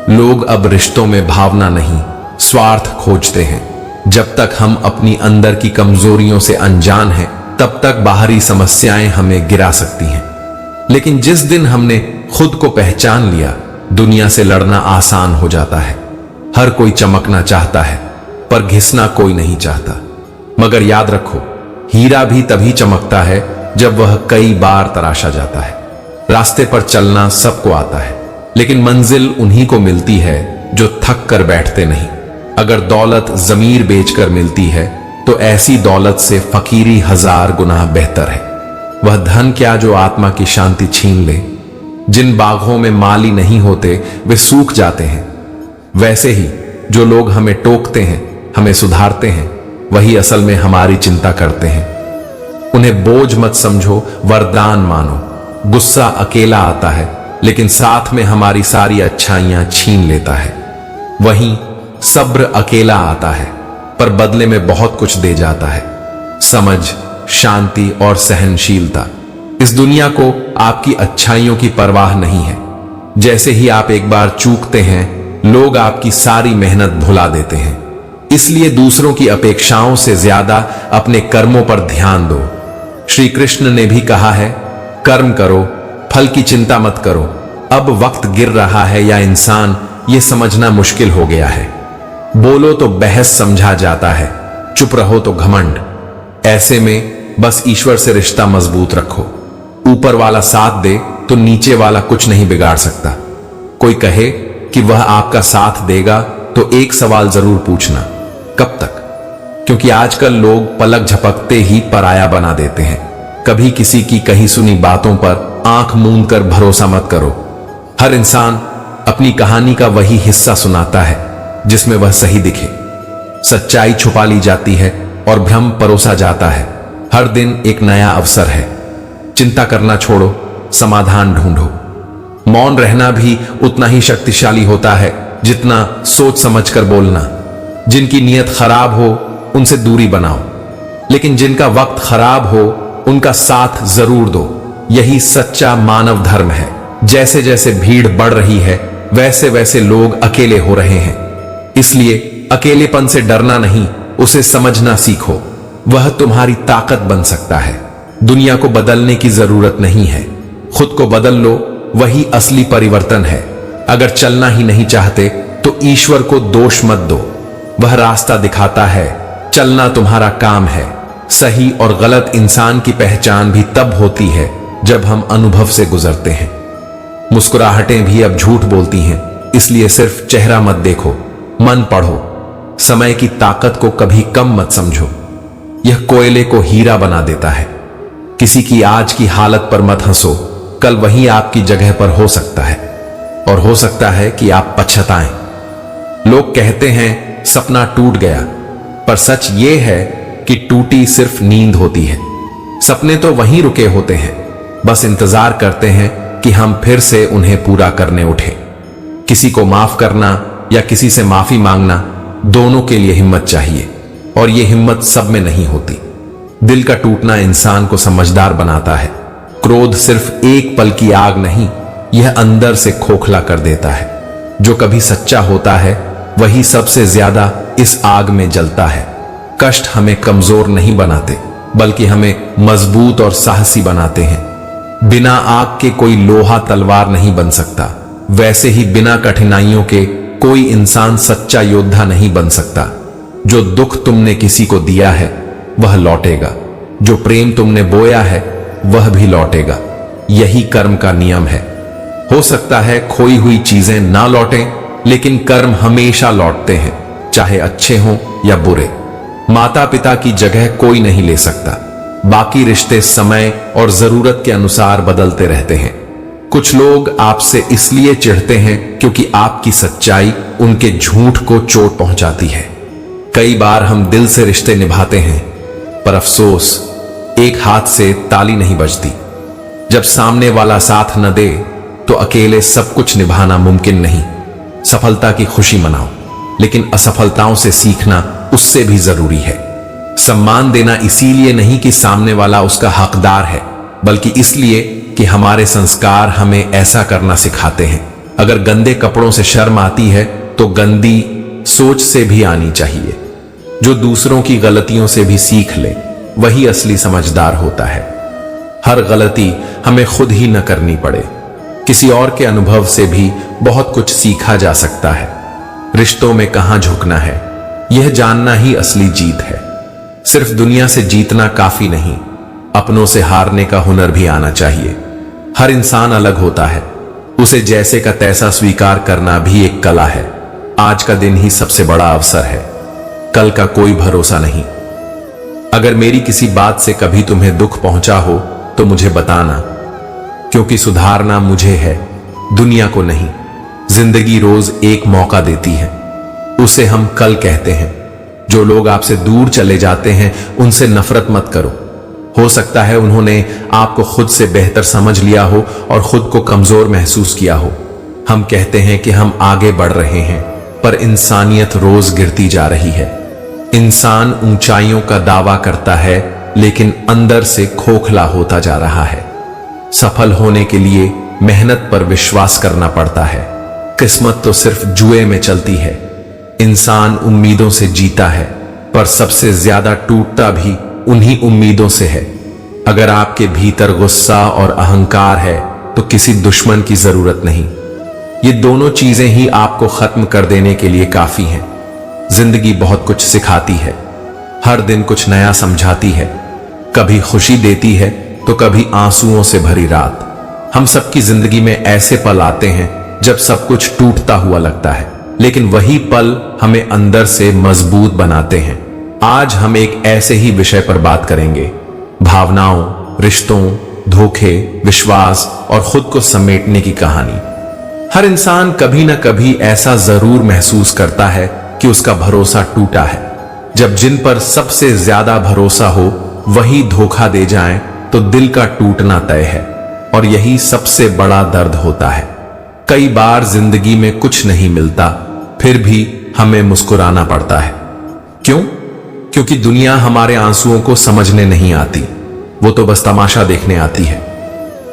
लोग अब रिश्तों में भावना नहीं, स्वार्थ खोजते हैं। जब तक हम अपनी अंदर की कमजोरियों से अनजान हैं, तब तक बाहरी समस्याएं हमें गिरा सकती हैं। लेकिन जिस दिन हमने खुद को पहचान लिया, दुनिया से लड़ना आसान हो जाता है। हर कोई चमकना चाहता है, पर घिसना कोई नहीं चाहता। मगर याद रखो, हीरा भी तभी चमकता है जब वह कई बार तराशा जाता है। रास्ते पर चलना सबको आता है, लेकिन मंजिल उन्हीं को मिलती है जो थक कर बैठते नहीं। अगर दौलत जमीर बेचकर मिलती है तो ऐसी दौलत से फकीरी 1000 गुना बेहतर है। वह धन क्या जो आत्मा की शांति छीन ले। जिन बागों में माली नहीं होते वे सूख जाते हैं। वैसे ही जो लोग हमें टोकते हैं, हमें सुधारते हैं, वही असल में हमारी चिंता करते हैं। उन्हें बोझ मत समझो, वरदान मानो। गुस्सा अकेला आता है, लेकिन साथ में हमारी सारी अच्छाइयां छीन लेता है। वहीं सब्र अकेला आता है, पर बदले में बहुत कुछ दे जाता है। समझ, शांति और सहनशीलता। इस दुनिया को आपकी अच्छाइयों की परवाह नहीं है। जैसे ही आप एक बार चूकते हैं, लोग आपकी सारी मेहनत भुला देते हैं। इसलिए दूसरों की अपेक्षाओं से ज्यादा अपने कर्मों पर ध्यान दो। श्री कृष्ण ने भी कहा है, कर्म करो, फल की चिंता मत करो। अब वक्त गिर रहा है या इंसान ये समझना मुश्किल हो गया है। बोलो तो बहस समझा जाता है, चुप रहो तो घमंड। ऐसे में बस ईश्वर से रिश्ता मजबूत रखो। ऊपर वाला साथ दे तो नीचे वाला कुछ नहीं बिगाड़ सकता। कोई कहे कि वह आपका साथ देगा तो एक सवाल जरूर पूछना, कब तक? क्योंकि आजकल लोग पलक झपकते ही पराया बना देते हैं। कभी किसी की कही सुनी बातों पर आंख मूंद कर भरोसा मत करो। हर इंसान अपनी कहानी का वही हिस्सा सुनाता है जिसमें वह सही दिखे। सच्चाई छुपा ली जाती है और भ्रम परोसा जाता है। हर दिन एक नया अवसर है। चिंता करना छोड़ो, समाधान ढूंढो। मौन रहना भी उतना ही शक्तिशाली होता है जितना सोच समझकर बोलना। जिनकी नीयत खराब हो उनसे दूरी बनाओ, लेकिन जिनका वक्त खराब हो उनका साथ जरूर दो। यही सच्चा मानव धर्म है। जैसे जैसे भीड़ बढ़ रही है, वैसे वैसे लोग अकेले हो रहे हैं। इसलिए अकेलेपन से डरना नहीं, उसे समझना सीखो। वह तुम्हारी ताकत बन सकता है। दुनिया को बदलने की जरूरत नहीं है, खुद को बदल लो, वही असली परिवर्तन है। अगर चलना ही नहीं चाहते तो ईश्वर को दोष मत दो, वह रास्ता दिखाता है, चलना तुम्हारा काम है। सही और गलत इंसान की पहचान भी तब होती है जब हम अनुभव से गुजरते हैं। मुस्कुराहटें भी अब झूठ बोलती हैं, इसलिए सिर्फ चेहरा मत देखो, मन पढ़ो। समय की ताकत को कभी कम मत समझो, यह कोयले को हीरा बना देता है। किसी की आज की हालत पर मत हंसो, कल वही आपकी जगह पर हो सकता है, और हो सकता है कि आप पछताएं। लोग कहते हैं सपना टूट गया, पर सच यह है कि टूटी सिर्फ नींद होती है। सपने तो वहीं रुके होते हैं, बस इंतजार करते हैं कि हम फिर से उन्हें पूरा करने उठे। किसी को माफ करना या किसी से माफी मांगना, दोनों के लिए हिम्मत चाहिए, और यह हिम्मत सब में नहीं होती। दिल का टूटना इंसान को समझदार बनाता है। क्रोध सिर्फ एक पल की आग नहीं, यह अंदर से खोखला कर देता है। जो कभी सच्चा होता है वही सबसे ज्यादा इस आग में जलता है। कष्ट हमें कमजोर नहीं बनाते, बल्कि हमें मजबूत और साहसी बनाते हैं। बिना आग के कोई लोहा तलवार नहीं बन सकता, वैसे ही बिना कठिनाइयों के कोई इंसान सच्चा योद्धा नहीं बन सकता। जो दुख तुमने किसी को दिया है वह लौटेगा, जो प्रेम तुमने बोया है वह भी लौटेगा। यही कर्म का नियम है। हो सकता है खोई हुई चीजें ना लौटें, लेकिन कर्म हमेशा लौटते हैं, चाहे अच्छे हों या बुरे। माता पिता की जगह कोई नहीं ले सकता, बाकी रिश्ते समय और जरूरत के अनुसार बदलते रहते हैं। कुछ लोग आपसे इसलिए चिढ़ते हैं क्योंकि आपकी सच्चाई उनके झूठ को चोट पहुंचाती है। कई बार हम दिल से रिश्ते निभाते हैं, पर अफसोस एक हाथ से ताली नहीं बजती। जब सामने वाला साथ न दे तो अकेले सब कुछ निभाना मुमकिन नहीं। सफलता की खुशी मनाओ, लेकिन असफलताओं से सीखना उससे भी जरूरी है। सम्मान देना इसीलिए नहीं कि सामने वाला उसका हकदार है, बल्कि इसलिए कि हमारे संस्कार हमें ऐसा करना सिखाते हैं। अगर गंदे कपड़ों से शर्म आती है तो गंदी सोच से भी आनी चाहिए। जो दूसरों की गलतियों से भी सीख ले वही असली समझदार होता है। हर गलती हमें खुद ही न करनी पड़े, किसी और के अनुभव से भी बहुत कुछ सीखा जा सकता है। रिश्तों में कहां झुकना है यह जानना ही असली जीत है। सिर्फ दुनिया से जीतना काफी नहीं, अपनों से हारने का हुनर भी आना चाहिए। हर इंसान अलग होता है, उसे जैसे का तैसा स्वीकार करना भी एक कला है। आज का दिन ही सबसे बड़ा अवसर है, कल का कोई भरोसा नहीं। अगर मेरी किसी बात से कभी तुम्हें दुख पहुंचा हो तो मुझे बताना, क्योंकि सुधारना मुझे है, दुनिया को नहीं। जिंदगी रोज एक मौका देती है, उसे हम कल कहते हैं। जो लोग आपसे दूर चले जाते हैं उनसे नफरत मत करो, हो सकता है उन्होंने आपको खुद से बेहतर समझ लिया हो और खुद को कमजोर महसूस किया हो। हम कहते हैं कि हम आगे बढ़ रहे हैं, पर इंसानियत रोज गिरती जा रही है। इंसान ऊंचाइयों का दावा करता है, लेकिन अंदर से खोखला होता जा रहा है। सफल होने के लिए मेहनत पर विश्वास करना पड़ता है। किस्मत तो सिर्फ जुए में चलती है। इंसान उम्मीदों से जीता है, पर सबसे ज्यादा टूटता भी उन्हीं उम्मीदों से है। अगर आपके भीतर गुस्सा और अहंकार है तो किसी दुश्मन की जरूरत नहीं। ये दोनों चीजें ही आपको खत्म कर देने के लिए काफी हैं। जिंदगी बहुत कुछ सिखाती है, हर दिन कुछ नया समझाती है। कभी खुशी देती है तो कभी आंसुओं से भरी रात। हम सबकी जिंदगी में ऐसे पल आते हैं जब सब कुछ टूटता हुआ लगता है, लेकिन वही पल हमें अंदर से मजबूत बनाते हैं। आज हम एक ऐसे ही विषय पर बात करेंगे, भावनाओं, रिश्तों, धोखे, विश्वास और खुद को समेटने की कहानी। हर इंसान कभी ना कभी ऐसा जरूर महसूस करता है कि उसका भरोसा टूटा है। जब जिन पर सबसे ज्यादा भरोसा हो वही धोखा दे जाएं, तो दिल का टूटना तय है, और यही सबसे बड़ा दर्द होता है। कई बार जिंदगी में कुछ नहीं मिलता, फिर भी हमें मुस्कुराना पड़ता है। क्यों? क्योंकि दुनिया हमारे आंसुओं को समझने नहीं आती, वो तो बस तमाशा देखने आती है।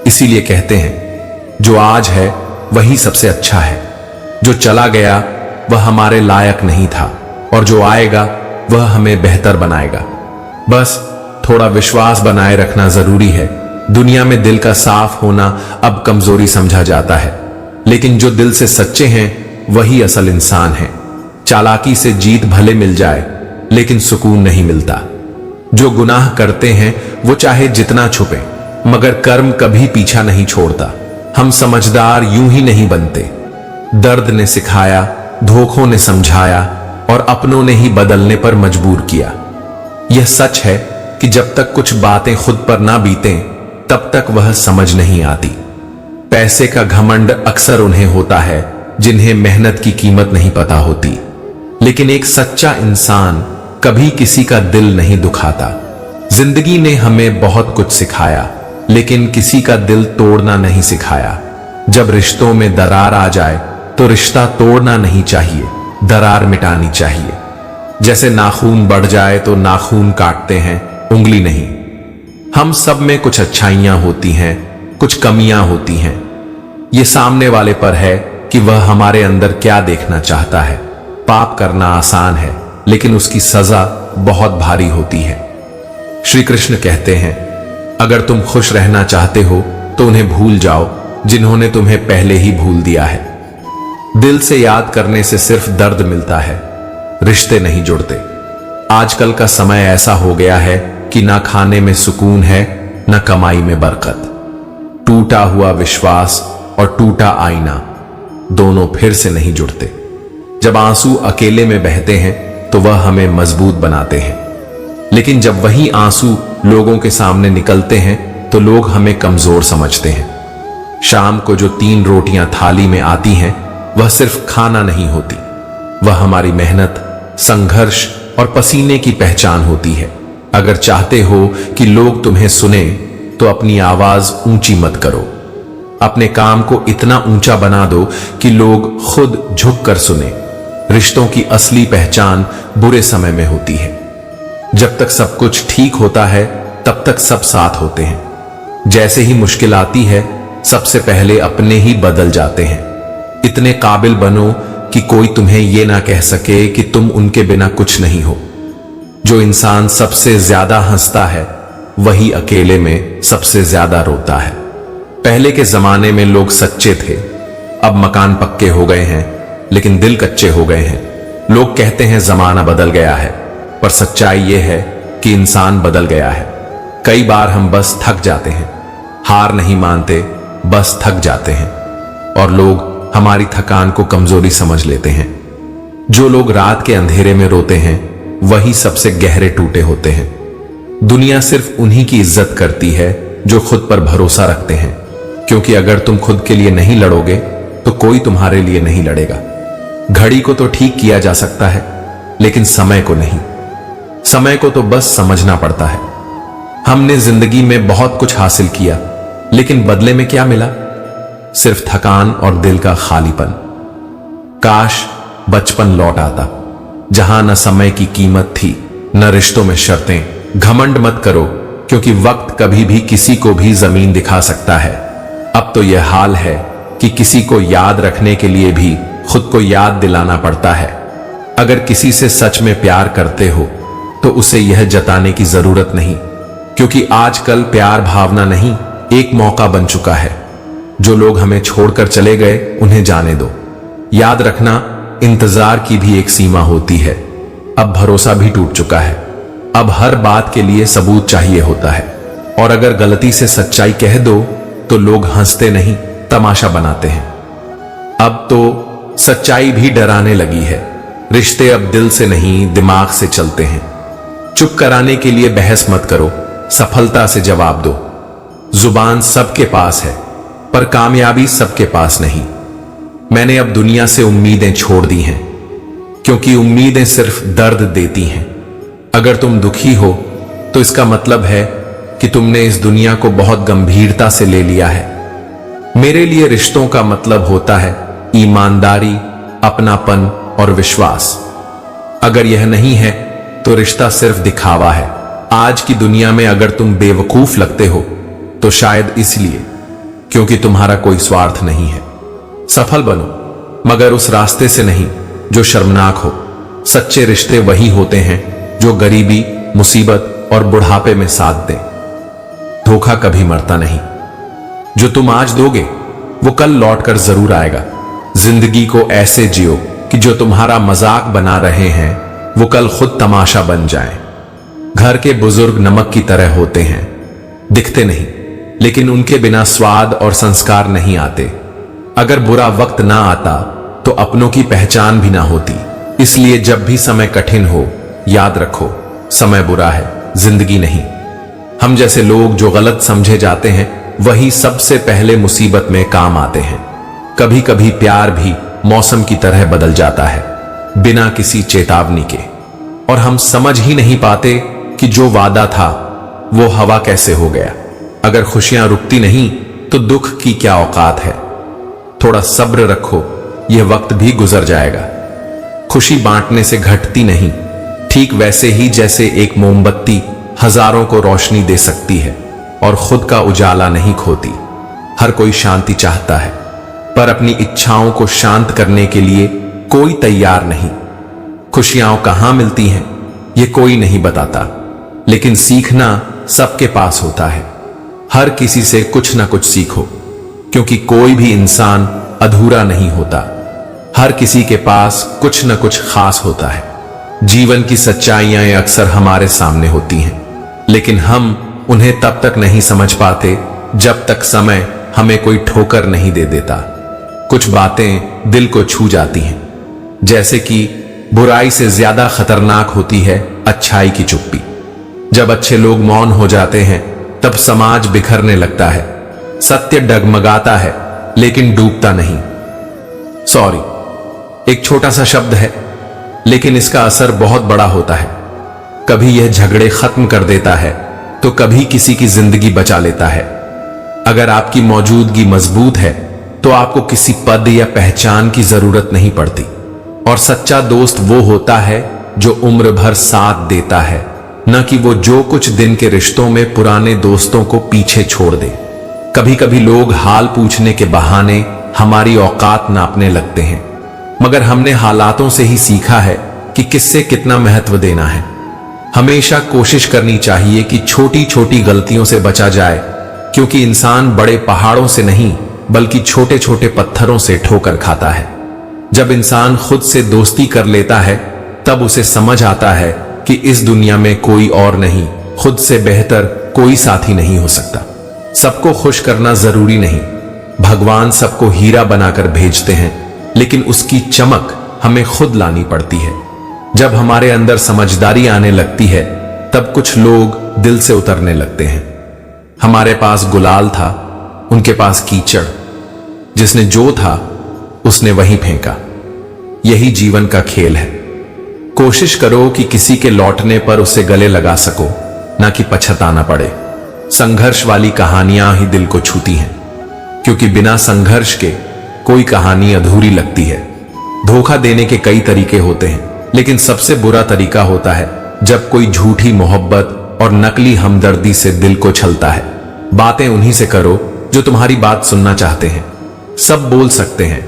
इसीलिए कहते हैं जो आज है वही सबसे अच्छा है। जो चला गया वह हमारे लायक नहीं था, और जो आएगा वह हमें बेहतर बनाएगा। बस थोड़ा विश्वास बनाए रखना जरूरी है। दुनिया में दिल का साफ होना अब कमजोरी समझा जाता है, लेकिन जो दिल से सच्चे हैं वही असल इंसान हैं। चालाकी से जीत भले मिल जाए, लेकिन सुकून नहीं मिलता। जो गुनाह करते हैं वो चाहे जितना छुपे, मगर कर्म कभी पीछा नहीं छोड़ता। हम समझदार यूं ही नहीं बनते। दर्द ने सिखाया, धोखों ने समझाया और अपनों ने ही बदलने पर मजबूर किया। यह सच है कि जब तक कुछ बातें खुद पर ना बीतें तब तक वह समझ नहीं आती। पैसे का घमंड अक्सर उन्हें होता है जिन्हें मेहनत की कीमत नहीं पता होती, लेकिन एक सच्चा इंसान कभी किसी का दिल नहीं दुखाता। जिंदगी ने हमें बहुत कुछ सिखाया, लेकिन किसी का दिल तोड़ना नहीं सिखाया। जब रिश्तों में दरार आ जाए तो रिश्ता तोड़ना नहीं चाहिए, दरार मिटानी चाहिए। जैसे नाखून बढ़ जाए तो नाखून काटते हैं, उंगली नहीं। हम सब में कुछ अच्छाइयां होती हैं, कुछ कमियां होती हैं। ये सामने वाले पर है कि वह हमारे अंदर क्या देखना चाहता है। पाप करना आसान है, लेकिन उसकी सजा बहुत भारी होती है। श्री कृष्ण कहते हैं, अगर तुम खुश रहना चाहते हो तो उन्हें भूल जाओ जिन्होंने तुम्हें पहले ही भूल दिया है। दिल से याद करने से सिर्फ दर्द मिलता है, रिश्ते नहीं जुड़ते। आजकल का समय ऐसा हो गया है कि ना खाने में सुकून है, ना कमाई में बरकत। टूटा हुआ विश्वास और टूटा आईना दोनों फिर से नहीं जुड़ते। जब आंसू अकेले में बहते हैं तो वह हमें मजबूत बनाते हैं, लेकिन जब वही आंसू लोगों के सामने निकलते हैं तो लोग हमें कमजोर समझते हैं। शाम को जो 3 रोटियां थाली में आती हैं वह सिर्फ खाना नहीं होती, वह हमारी मेहनत, संघर्ष और पसीने की पहचान होती है। अगर चाहते हो कि लोग तुम्हें सुने तो अपनी आवाज ऊंची मत करो। अपने काम को इतना ऊंचा बना दो कि लोग खुद झुककर सुने। रिश्तों की असली पहचान बुरे समय में होती है। जब तक सब कुछ ठीक होता है तब तक सब साथ होते हैं। जैसे ही मुश्किल आती है सबसे पहले अपने ही बदल जाते हैं। इतने काबिल बनो कि कोई तुम्हें यह ना कह सके कि तुम उनके बिना कुछ नहीं हो। जो इंसान सबसे ज्यादा हंसता है वही अकेले में सबसे ज्यादा रोता है। पहले के जमाने में लोग सच्चे थे, अब मकान पक्के हो गए हैं लेकिन दिल कच्चे हो गए हैं। लोग कहते हैं जमाना बदल गया है, पर सच्चाई यह है कि इंसान बदल गया है। कई बार हम बस थक जाते हैं, हार नहीं मानते, बस थक जाते हैं, और लोग हमारी थकान को कमजोरी समझ लेते हैं। जो लोग रात के अंधेरे में रोते हैं वही सबसे गहरे टूटे होते हैं। दुनिया सिर्फ उन्हीं की इज्जत करती है जो खुद पर भरोसा रखते हैं, क्योंकि अगर तुम खुद के लिए नहीं लड़ोगे तो कोई तुम्हारे लिए नहीं लड़ेगा। घड़ी को तो ठीक किया जा सकता है, लेकिन समय को नहीं। समय को तो बस समझना पड़ता है। हमने जिंदगी में बहुत कुछ हासिल किया, लेकिन बदले में क्या मिला? सिर्फ थकान और दिल का खालीपन। काश बचपन लौट आता, जहां न समय की कीमत थी, न रिश्तों में शर्तें। घमंड मत करो, क्योंकि वक्त कभी भी किसी को भी जमीन दिखा सकता है। अब तो यह हाल है कि किसी को याद रखने के लिए भी खुद को याद दिलाना पड़ता है। अगर किसी से सच में प्यार करते हो तो उसे यह जताने की जरूरत नहीं, क्योंकि आजकल प्यार भावना नहीं, एक मौका बन चुका है। जो लोग हमें छोड़कर चले गए उन्हें जाने दो। याद रखना, इंतजार की भी एक सीमा होती है। अब भरोसा भी टूट चुका है। अब हर बात के लिए सबूत चाहिए होता है, और अगर गलती से सच्चाई कह दो तो लोग हंसते नहीं, तमाशा बनाते हैं। अब तो सच्चाई भी डराने लगी है। रिश्ते अब दिल से नहीं, दिमाग से चलते हैं। चुप कराने के लिए बहस मत करो, सफलता से जवाब दो। जुबान सबके पास है, पर कामयाबी सबके पास नहीं। मैंने अब दुनिया से उम्मीदें छोड़ दी हैं, क्योंकि उम्मीदें सिर्फ दर्द देती हैं। अगर तुम दुखी हो तो इसका मतलब है कि तुमने इस दुनिया को बहुत गंभीरता से ले लिया है। मेरे लिए रिश्तों का मतलब होता है ईमानदारी, अपनापन और विश्वास। अगर यह नहीं है तो रिश्ता सिर्फ दिखावा है। आज की दुनिया में अगर तुम बेवकूफ लगते हो तो शायद इसलिए क्योंकि तुम्हारा कोई स्वार्थ नहीं है। सफल बनो, मगर उस रास्ते से नहीं जो शर्मनाक हो। सच्चे रिश्ते वही होते हैं जो गरीबी, मुसीबत और बुढ़ापे में साथ दें। धोखा कभी मरता नहीं। जो तुम आज दोगे वो कल लौटकर जरूर आएगा। जिंदगी को ऐसे जियो कि जो तुम्हारा मजाक बना रहे हैं वो कल खुद तमाशा बन जाएं। घर के बुजुर्ग नमक की तरह होते हैं, दिखते नहीं, लेकिन उनके बिना स्वाद और संस्कार नहीं आते। अगर बुरा वक्त ना आता तो अपनों की पहचान भी ना होती। इसलिए जब भी समय कठिन हो, याद रखो, समय बुरा है, जिंदगी नहीं। हम जैसे लोग जो गलत समझे जाते हैं वही सबसे पहले मुसीबत में काम आते हैं। कभी कभी प्यार भी मौसम की तरह बदल जाता है, बिना किसी चेतावनी के, और हम समझ ही नहीं पाते कि जो वादा था वो हवा कैसे हो गया। अगर खुशियां रुकती नहीं तो दुख की क्या औकात है। थोड़ा सब्र रखो, यह वक्त भी गुजर जाएगा। खुशी बांटने से घटती नहीं, ठीक वैसे ही जैसे एक मोमबत्ती हजारों को रोशनी दे सकती है और खुद का उजाला नहीं खोती। हर कोई शांति चाहता है, पर अपनी इच्छाओं को शांत करने के लिए कोई तैयार नहीं। खुशियां कहां मिलती हैं ये कोई नहीं बताता, लेकिन सीखना सबके पास होता है। हर किसी से कुछ ना कुछ सीखो, क्योंकि कोई भी इंसान अधूरा नहीं होता। हर किसी के पास कुछ ना कुछ खास होता है। जीवन की सच्चाइयां अक्सर हमारे सामने होती हैं, लेकिन हम उन्हें तब तक नहीं समझ पाते जब तक समय हमें कोई ठोकर नहीं दे देता। कुछ बातें दिल को छू जाती हैं, जैसे कि बुराई से ज्यादा खतरनाक होती है अच्छाई की चुप्पी। जब अच्छे लोग मौन हो जाते हैं तब समाज बिखरने लगता है। सत्य डगमगाता है लेकिन डूबता नहीं। सॉरी एक छोटा सा शब्द है, लेकिन इसका असर बहुत बड़ा होता है। कभी यह झगड़े खत्म कर देता है तो कभी किसी की जिंदगी बचा लेता है। अगर आपकी मौजूदगी मजबूत है तो आपको किसी पद या पहचान की जरूरत नहीं पड़ती। और सच्चा दोस्त वो होता है जो उम्र भर साथ देता है, न कि वो जो कुछ दिन के रिश्तों में पुराने दोस्तों को पीछे छोड़ दे। कभी कभी लोग हाल पूछने के बहाने हमारी औकात नापने लगते हैं, मगर हमने हालातों से ही सीखा है कि किससे कितना महत्व देना है। हमेशा कोशिश करनी चाहिए कि छोटी छोटी गलतियों से बचा जाए, क्योंकि इंसान बड़े पहाड़ों से नहीं बल्कि छोटे छोटे पत्थरों से ठोकर खाता है। जब इंसान खुद से दोस्ती कर लेता है तब उसे समझ आता है कि इस दुनिया में कोई और नहीं, खुद से बेहतर कोई साथी नहीं हो सकता। सबको खुश करना जरूरी नहीं। भगवान सबको हीरा बनाकर भेजते हैं, लेकिन उसकी चमक हमें खुद लानी पड़ती है। जब हमारे अंदर समझदारी आने लगती है तब कुछ लोग दिल से उतरने लगते हैं। हमारे पास गुलाल था, उनके पास कीचड़। जिसने जो था उसने वहीं फेंका। यही जीवन का खेल है। कोशिश करो कि किसी के लौटने पर उसे गले लगा सको, ना कि पछताना पड़े। संघर्ष वाली कहानियां ही दिल को छूती हैं, क्योंकि बिना संघर्ष के कोई कहानी अधूरी लगती है। धोखा देने के कई तरीके होते हैं, लेकिन सबसे बुरा तरीका होता है जब कोई झूठी मोहब्बत और नकली हमदर्दी से दिल को छलता है। बातें उन्हीं से करो जो तुम्हारी बात सुनना चाहते हैं। सब बोल सकते हैं,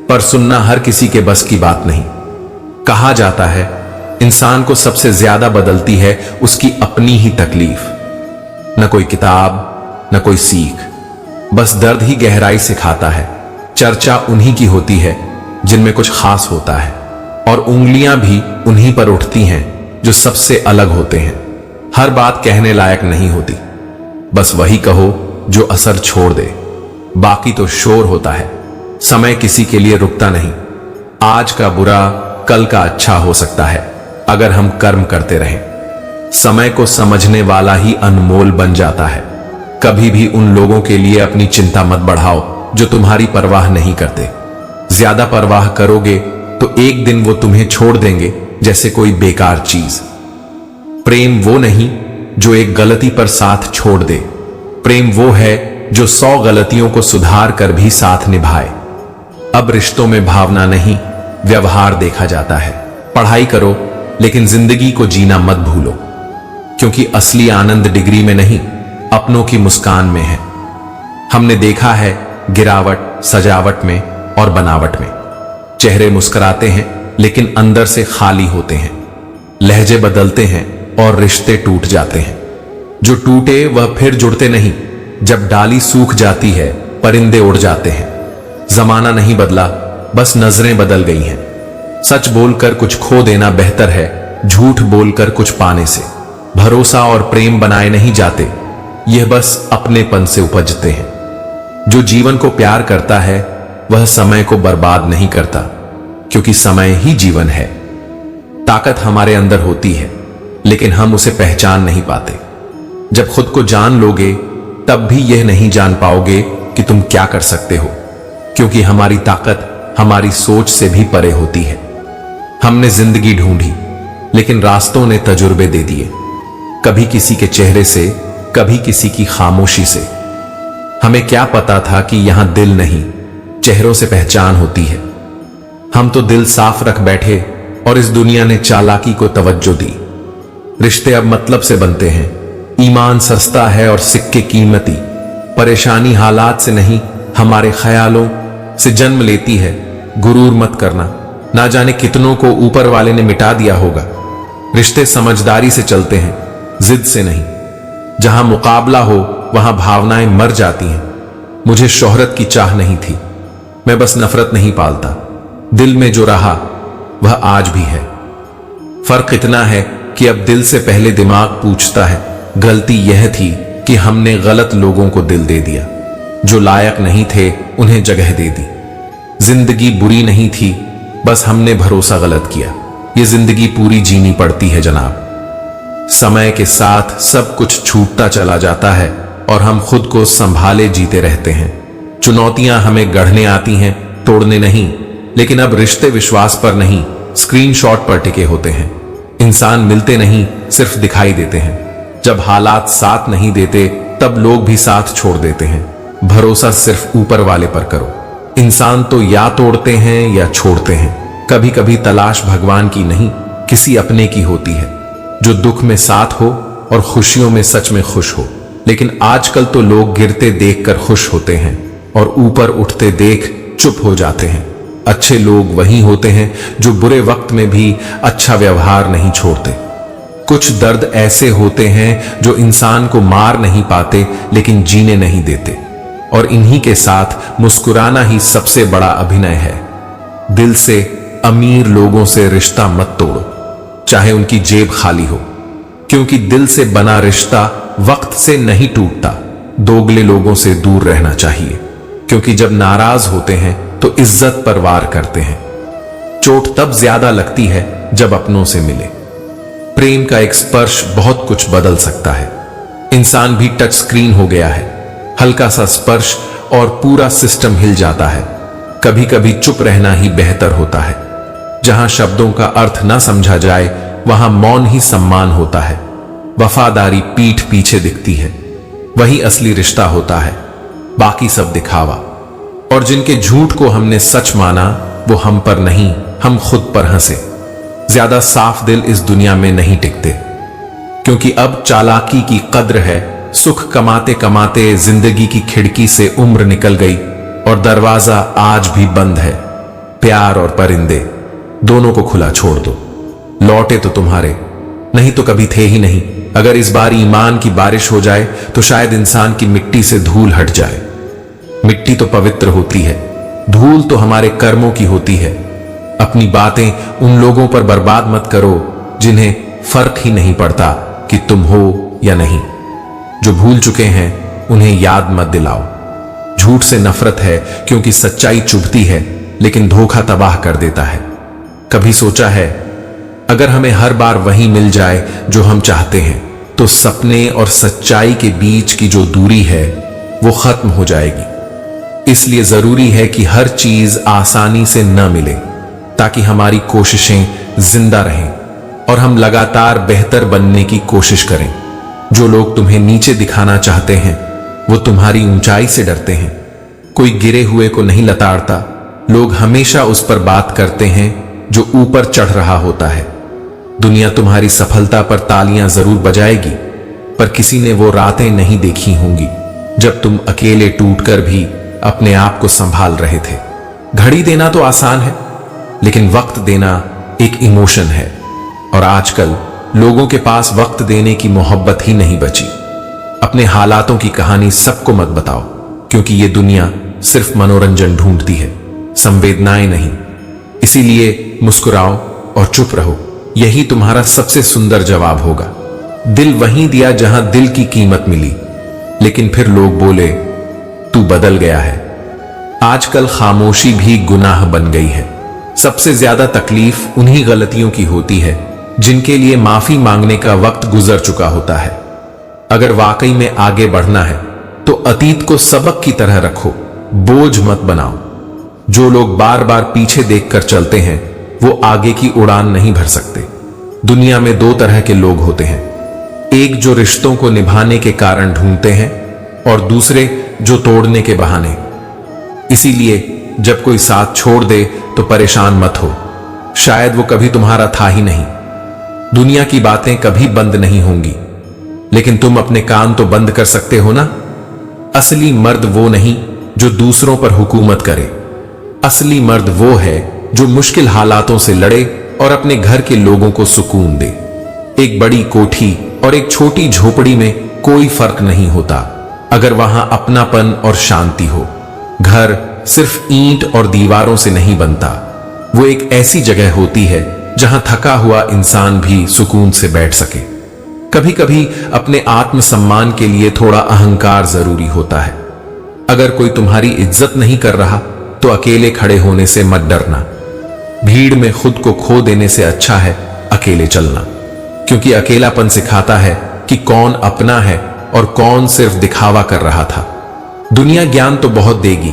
पर सुनना हर किसी के बस की बात नहीं। कहा जाता है इंसान को सबसे ज्यादा बदलती है उसकी अपनी ही तकलीफ। न कोई किताब, न कोई सीख, बस दर्द ही गहराई सिखाता है। चर्चा उन्हीं की होती है जिनमें कुछ खास होता है, और उंगलियां भी उन्हीं पर उठती हैं जो सबसे अलग होते हैं। हर बात कहने लायक नहीं होती, बस वही कहो जो असर छोड़ दे, बाकी तो शोर होता है। समय किसी के लिए रुकता नहीं। आज का बुरा कल का अच्छा हो सकता है अगर हम कर्म करते रहें। समय को समझने वाला ही अनमोल बन जाता है। कभी भी उन लोगों के लिए अपनी चिंता मत बढ़ाओ जो तुम्हारी परवाह नहीं करते। ज्यादा परवाह करोगे तो एक दिन वो तुम्हें छोड़ देंगे जैसे कोई बेकार चीज। प्रेम वो नहीं जो एक गलती पर साथ छोड़ दे। प्रेम वो है जो 100 गलतियों को सुधार कर भी साथ निभाए। अब रिश्तों में भावना नहीं, व्यवहार देखा जाता है। पढ़ाई करो, लेकिन जिंदगी को जीना मत भूलो, क्योंकि असली आनंद डिग्री में नहीं, अपनों की मुस्कान में है। हमने देखा है गिरावट सजावट में और बनावट में। चेहरे मुस्कुराते हैं लेकिन अंदर से खाली होते हैं। लहजे बदलते हैं और रिश्ते टूट जाते हैं। जो टूटे वह फिर जुड़ते नहीं। जब डाली सूख जाती है, परिंदे उड़ जाते हैं। जमाना नहीं बदला, बस नजरें बदल गई हैं। सच बोलकर कुछ खो देना बेहतर है झूठ बोलकर कुछ पाने से। भरोसा और प्रेम बनाए नहीं जाते, यह बस अपनेपन से उपजते हैं। जो जीवन को प्यार करता है वह समय को बर्बाद नहीं करता, क्योंकि समय ही जीवन है। ताकत हमारे अंदर होती है, लेकिन हम उसे पहचान नहीं पाते। जब खुद को जान लोगे तब भी यह नहीं जान पाओगे कि तुम क्या कर सकते हो, क्योंकि हमारी ताकत हमारी सोच से भी परे होती है। हमने जिंदगी ढूंढी, लेकिन रास्तों ने तजुर्बे दे दिए, कभी किसी के चेहरे से, कभी किसी की खामोशी से। हमें क्या पता था कि यहां दिल नहीं, चेहरों से पहचान होती है। हम तो दिल साफ रख बैठे और इस दुनिया ने चालाकी को तवज्जो दी। रिश्ते अब मतलब से बनते हैं। ईमान सस्ता है और सिक्के कीमती। परेशानी हालात से नहीं, हमारे ख्यालों से जन्म लेती है। गुरूर मत करना, ना जाने कितनों को ऊपर वाले ने मिटा दिया होगा। रिश्ते समझदारी से चलते हैं, जिद से नहीं। जहां मुकाबला हो वहां भावनाएं मर जाती हैं। मुझे शोहरत की चाह नहीं थी, मैं बस नफरत नहीं पालता। दिल में जो रहा वह आज भी है। फर्क इतना है कि अब दिल से पहले दिमाग पूछता है। गलती यह थी कि हमने गलत लोगों को दिल दे दिया, जो लायक नहीं थे उन्हें जगह दे दी। जिंदगी बुरी नहीं थी, बस हमने भरोसा गलत किया। ये जिंदगी पूरी जीनी पड़ती है जनाब। समय के साथ सब कुछ छूटता चला जाता है और हम खुद को संभाले जीते रहते हैं। चुनौतियां हमें गढ़ने आती हैं, तोड़ने नहीं। लेकिन अब रिश्ते विश्वास पर नहीं, स्क्रीनशॉट पर टिके होते हैं। इंसान मिलते नहीं, सिर्फ दिखाई देते हैं। जब हालात साथ नहीं देते तब लोग भी साथ छोड़ देते हैं। भरोसा सिर्फ ऊपर वाले पर करो। इंसान तो या तोड़ते हैं या छोड़ते हैं। कभी कभी तलाश भगवान की नहीं, किसी अपने की होती है, जो दुख में साथ हो और खुशियों में सच में खुश हो। लेकिन आजकल तो लोग गिरते देखकर खुश होते हैं और ऊपर उठते देख चुप हो जाते हैं। अच्छे लोग वही होते हैं जो बुरे वक्त में भी अच्छा व्यवहार नहीं छोड़ते। कुछ दर्द ऐसे होते हैं जो इंसान को मार नहीं पाते लेकिन जीने नहीं देते, और इन्हीं के साथ मुस्कुराना ही सबसे बड़ा अभिनय है। दिल से अमीर लोगों से रिश्ता मत तोड़ो, चाहे उनकी जेब खाली हो, क्योंकि दिल से बना रिश्ता वक्त से नहीं टूटता। दोगले लोगों से दूर रहना चाहिए, क्योंकि जब नाराज होते हैं तो इज्जत पर वार करते हैं। चोट तब ज्यादा लगती है जब अपनों से मिले। प्रेम का एक स्पर्श बहुत कुछ बदल सकता है। इंसान भी टच स्क्रीन हो गया है। हल्का सा स्पर्श और पूरा सिस्टम हिल जाता है। कभी कभी चुप रहना ही बेहतर होता है। जहां शब्दों का अर्थ ना समझा जाए वहां मौन ही सम्मान होता है। वफादारी पीठ पीछे दिखती है, वही असली रिश्ता होता है, बाकी सब दिखावा। और जिनके झूठ को हमने सच माना वो हम पर नहीं, हम खुद पर हंसे। ज्यादा साफ दिल इस दुनिया में नहीं टिकते, क्योंकि अब चालाकी की कद्र है। सुख कमाते कमाते जिंदगी की खिड़की से उम्र निकल गई और दरवाजा आज भी बंद है। प्यार और परिंदे दोनों को खुला छोड़ दो। लौटे तो तुम्हारे, नहीं तो कभी थे ही नहीं। अगर इस बार ईमान की बारिश हो जाए तो शायद इंसान की मिट्टी से धूल हट जाए। मिट्टी तो पवित्र होती है, धूल तो हमारे कर्मों की होती है। अपनी बातें उन लोगों पर बर्बाद मत करो जिन्हें फर्क ही नहीं पड़ता कि तुम हो या नहीं। जो भूल चुके हैं उन्हें याद मत दिलाओ। झूठ से नफरत है, क्योंकि सच्चाई चुभती है लेकिन धोखा तबाह कर देता है। कभी सोचा है अगर हमें हर बार वही मिल जाए जो हम चाहते हैं तो सपने और सच्चाई के बीच की जो दूरी है वो खत्म हो जाएगी। इसलिए जरूरी है कि हर चीज आसानी से न मिले, ताकि हमारी कोशिशें जिंदा रहें और हम लगातार बेहतर बनने की कोशिश करें। जो लोग तुम्हें नीचे दिखाना चाहते हैं वो तुम्हारी ऊंचाई से डरते हैं। कोई गिरे हुए को नहीं लताड़ता, लोग हमेशा उस पर बात करते हैं जो ऊपर चढ़ रहा होता है। दुनिया तुम्हारी सफलता पर तालियां जरूर बजाएगी, पर किसी ने वो रातें नहीं देखी होंगी जब तुम अकेले टूटकर भी अपने आप को संभाल रहे थे। घड़ी देना तो आसान है, लेकिन वक्त देना एक इमोशन है, और आजकल लोगों के पास वक्त देने की मोहब्बत ही नहीं बची। अपने हालातों की कहानी सबको मत बताओ, क्योंकि ये दुनिया सिर्फ मनोरंजन ढूंढती है, संवेदनाएं नहीं। इसीलिए मुस्कुराओ और चुप रहो, यही तुम्हारा सबसे सुंदर जवाब होगा। दिल वहीं दिया जहां दिल की कीमत मिली, लेकिन फिर लोग बोले तू बदल गया है। आजकल खामोशी भी गुनाह बन गई है। सबसे ज्यादा तकलीफ उन्हीं गलतियों की होती है जिनके लिए माफी मांगने का वक्त गुजर चुका होता है। अगर वाकई में आगे बढ़ना है तो अतीत को सबक की तरह रखो, बोझ मत बनाओ। जो लोग बार बार पीछे देखकर चलते हैं वो आगे की उड़ान नहीं भर सकते। दुनिया में दो तरह के लोग होते हैं, एक जो रिश्तों को निभाने के कारण ढूंढते हैं और दूसरे जो तोड़ने के बहाने। इसीलिए जब कोई साथ छोड़ दे तो परेशान मत हो, शायद वो कभी तुम्हारा था ही नहीं। दुनिया की बातें कभी बंद नहीं होंगी, लेकिन तुम अपने कान तो बंद कर सकते हो ना। असली मर्द वो नहीं जो दूसरों पर हुकूमत करे, असली मर्द वो है जो मुश्किल हालातों से लड़े और अपने घर के लोगों को सुकून दे। एक बड़ी कोठी और एक छोटी झोपड़ी में कोई फर्क नहीं होता अगर वहां अपनापन और शांति हो। घर सिर्फ ईंट और दीवारों से नहीं बनता, वो एक ऐसी जगह होती है जहां थका हुआ इंसान भी सुकून से बैठ सके। कभी कभी अपने आत्मसम्मान के लिए थोड़ा अहंकार जरूरी होता है। अगर कोई तुम्हारी इज्जत नहीं कर रहा तो अकेले खड़े होने से मत डरना। भीड़ में खुद को खो देने से अच्छा है अकेले चलना, क्योंकि अकेलापन सिखाता है कि कौन अपना है और कौन सिर्फ दिखावा कर रहा था। दुनिया ज्ञान तो बहुत देगी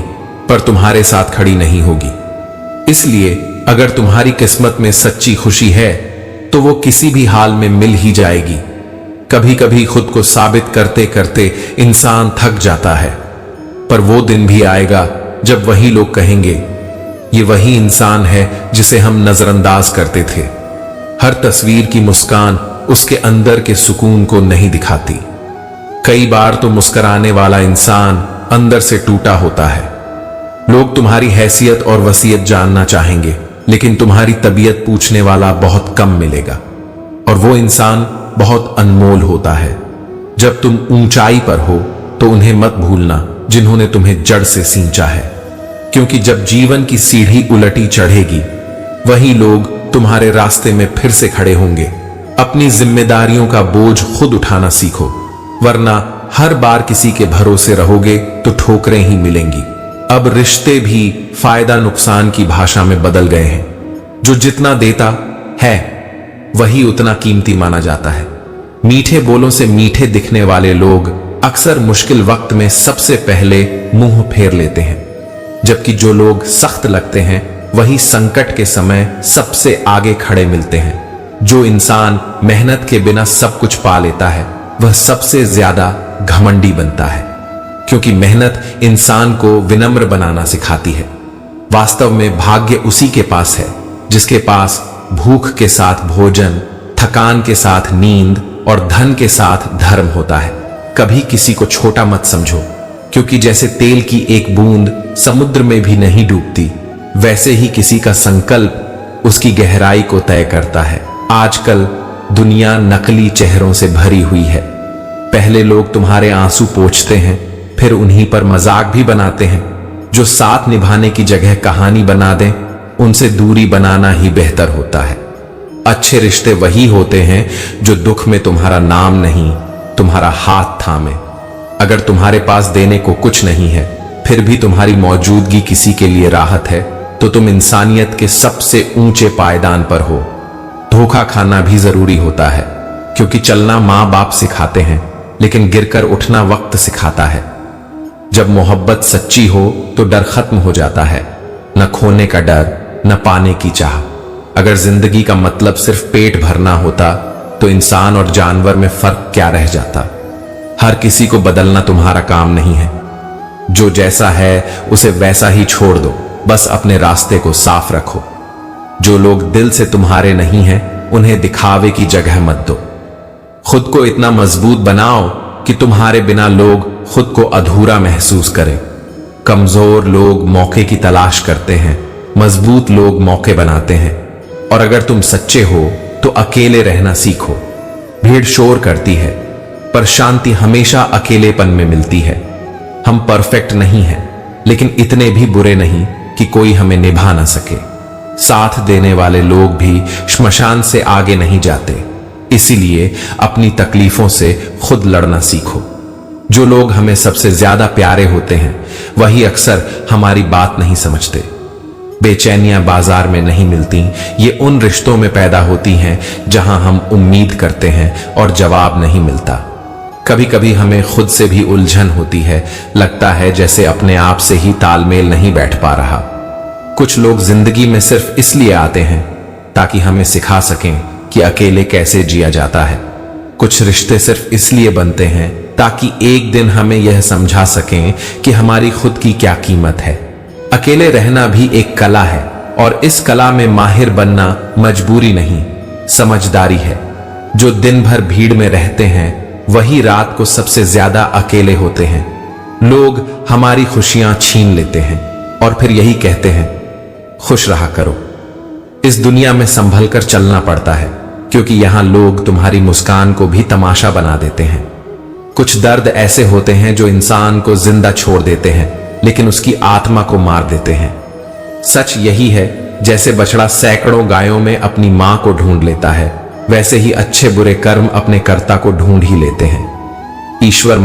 पर तुम्हारे साथ खड़ी नहीं होगी। इसलिए अगर तुम्हारी किस्मत में सच्ची खुशी है तो वो किसी भी हाल में मिल ही जाएगी। कभी कभी खुद को साबित करते करते इंसान थक जाता है, पर वो दिन भी आएगा जब वही लोग कहेंगे ये वही इंसान है जिसे हम नजरअंदाज करते थे। हर तस्वीर की मुस्कान उसके अंदर के सुकून को नहीं दिखाती। कई बार तो मुस्कुराने वाला इंसान अंदर से टूटा होता है। लोग तुम्हारी हैसियत और वसीयत जानना चाहेंगे, लेकिन तुम्हारी तबीयत पूछने वाला बहुत कम मिलेगा, और वो इंसान बहुत अनमोल होता है। जब तुम ऊंचाई पर हो तो उन्हें मत भूलना जिन्होंने तुम्हें जड़ से सींचा है, क्योंकि जब जीवन की सीढ़ी उलटी चढ़ेगी वही लोग तुम्हारे रास्ते में फिर से खड़े होंगे। अपनी जिम्मेदारियों का बोझ खुद उठाना सीखो, वरना हर बार किसी के भरोसे रहोगे तो ठोकरें ही मिलेंगी। अब रिश्ते भी फायदा नुकसान की भाषा में बदल गए हैं। जो जितना देता है वही उतना कीमती माना जाता है। मीठे बोलों से मीठे दिखने वाले लोग अक्सर मुश्किल वक्त में सबसे पहले मुंह फेर लेते हैं, जबकि जो लोग सख्त लगते हैं वही संकट के समय सबसे आगे खड़े मिलते हैं। जो इंसान मेहनत के बिना सब कुछ पा लेता है वह सबसे ज्यादा घमंडी बनता है, क्योंकि मेहनत इंसान को विनम्र बनाना सिखाती है। वास्तव में भाग्य उसी के पास है जिसके पास भूख के साथ भोजन, थकान के साथ नींद और धन के साथ धर्म होता है। कभी किसी को छोटा मत समझो, क्योंकि जैसे तेल की एक बूंद समुद्र में भी नहीं डूबती, वैसे ही किसी का संकल्प उसकी गहराई को तय करता है। आजकल दुनिया नकली चेहरों से भरी हुई है। पहले लोग तुम्हारे आंसू पोंछते हैं, फिर उन्हीं पर मजाक भी बनाते हैं। जो साथ निभाने की जगह कहानी बना दें, उनसे दूरी बनाना ही बेहतर होता है। अच्छे रिश्ते वही होते हैं जो दुख में तुम्हारा नाम नहीं, तुम्हारा हाथ थामे। अगर तुम्हारे पास देने को कुछ नहीं है, फिर भी तुम्हारी मौजूदगी किसी के लिए राहत है, तो तुम इंसानियत के सबसे ऊंचे पायदान पर हो। धोखा खाना भी जरूरी होता है, क्योंकि चलना माँ बाप सिखाते हैं, लेकिन गिरकर उठना वक्त सिखाता है। जब मोहब्बत सच्ची हो तो डर खत्म हो जाता है, न खोने का डर, न पाने की चाह। अगर जिंदगी का मतलब सिर्फ पेट भरना होता तो इंसान और जानवर में फर्क क्या रह जाता। हर किसी को बदलना तुम्हारा काम नहीं है। जो जैसा है उसे वैसा ही छोड़ दो, बस अपने रास्ते को साफ रखो। जो लोग दिल से तुम्हारे नहीं हैं, उन्हें दिखावे की जगह मत दो। खुद को इतना मजबूत बनाओ कि तुम्हारे बिना लोग खुद को अधूरा महसूस करें। कमजोर लोग मौके की तलाश करते हैं, मजबूत लोग मौके बनाते हैं। और अगर तुम सच्चे हो तो अकेले रहना सीखो, भीड़ शोर करती है, पर शांति हमेशा अकेलेपन में मिलती है। हम परफेक्ट नहीं हैं, लेकिन इतने भी बुरे नहीं कि कोई हमें निभा ना सके। साथ देने वाले लोग भी श्मशान से आगे नहीं जाते। इसीलिए अपनी तकलीफों से खुद लड़ना सीखो। जो लोग हमें सबसे ज्यादा प्यारे होते हैं, वही अक्सर हमारी बात नहीं समझते। बेचैनियां बाजार में नहीं मिलती, ये उन रिश्तों में पैदा होती हैं जहां हम उम्मीद करते हैं और जवाब नहीं मिलता। कभी कभी हमें खुद से भी उलझन होती है, लगता है जैसे अपने आप से ही तालमेल नहीं बैठ पा रहा। कुछ लोग जिंदगी में सिर्फ इसलिए आते हैं ताकि हमें सिखा सकें कि अकेले कैसे जिया जाता है। कुछ रिश्ते सिर्फ इसलिए बनते हैं ताकि एक दिन हमें यह समझा सकें कि हमारी खुद की क्या कीमत है। अकेले रहना भी एक कला है, और इस कला में माहिर बनना मजबूरी नहीं, समझदारी है। जो दिन भर भीड़ में रहते हैं, वही रात को सबसे ज्यादा अकेले होते हैं। लोग हमारी खुशियां छीन लेते हैं और फिर यही कहते हैं, खुश रहा करो। इस दुनिया में संभल कर चलना पड़ता है, क्योंकि यहां लोग तुम्हारी मुस्कान को भी तमाशा बना देते हैं। कुछ दर्द ऐसे होते हैं जो इंसान को जिंदा छोड़ देते हैं, लेकिन उसकी आत्मा को मार देते हैं। सच यही है, जैसे बछड़ा सैकड़ों गायों में अपनी मां को ढूंढ लेता है, वैसे ही अच्छे बुरे कर्म अपने कर्ता को ढूंढ ही लेते हैं। ईश्वर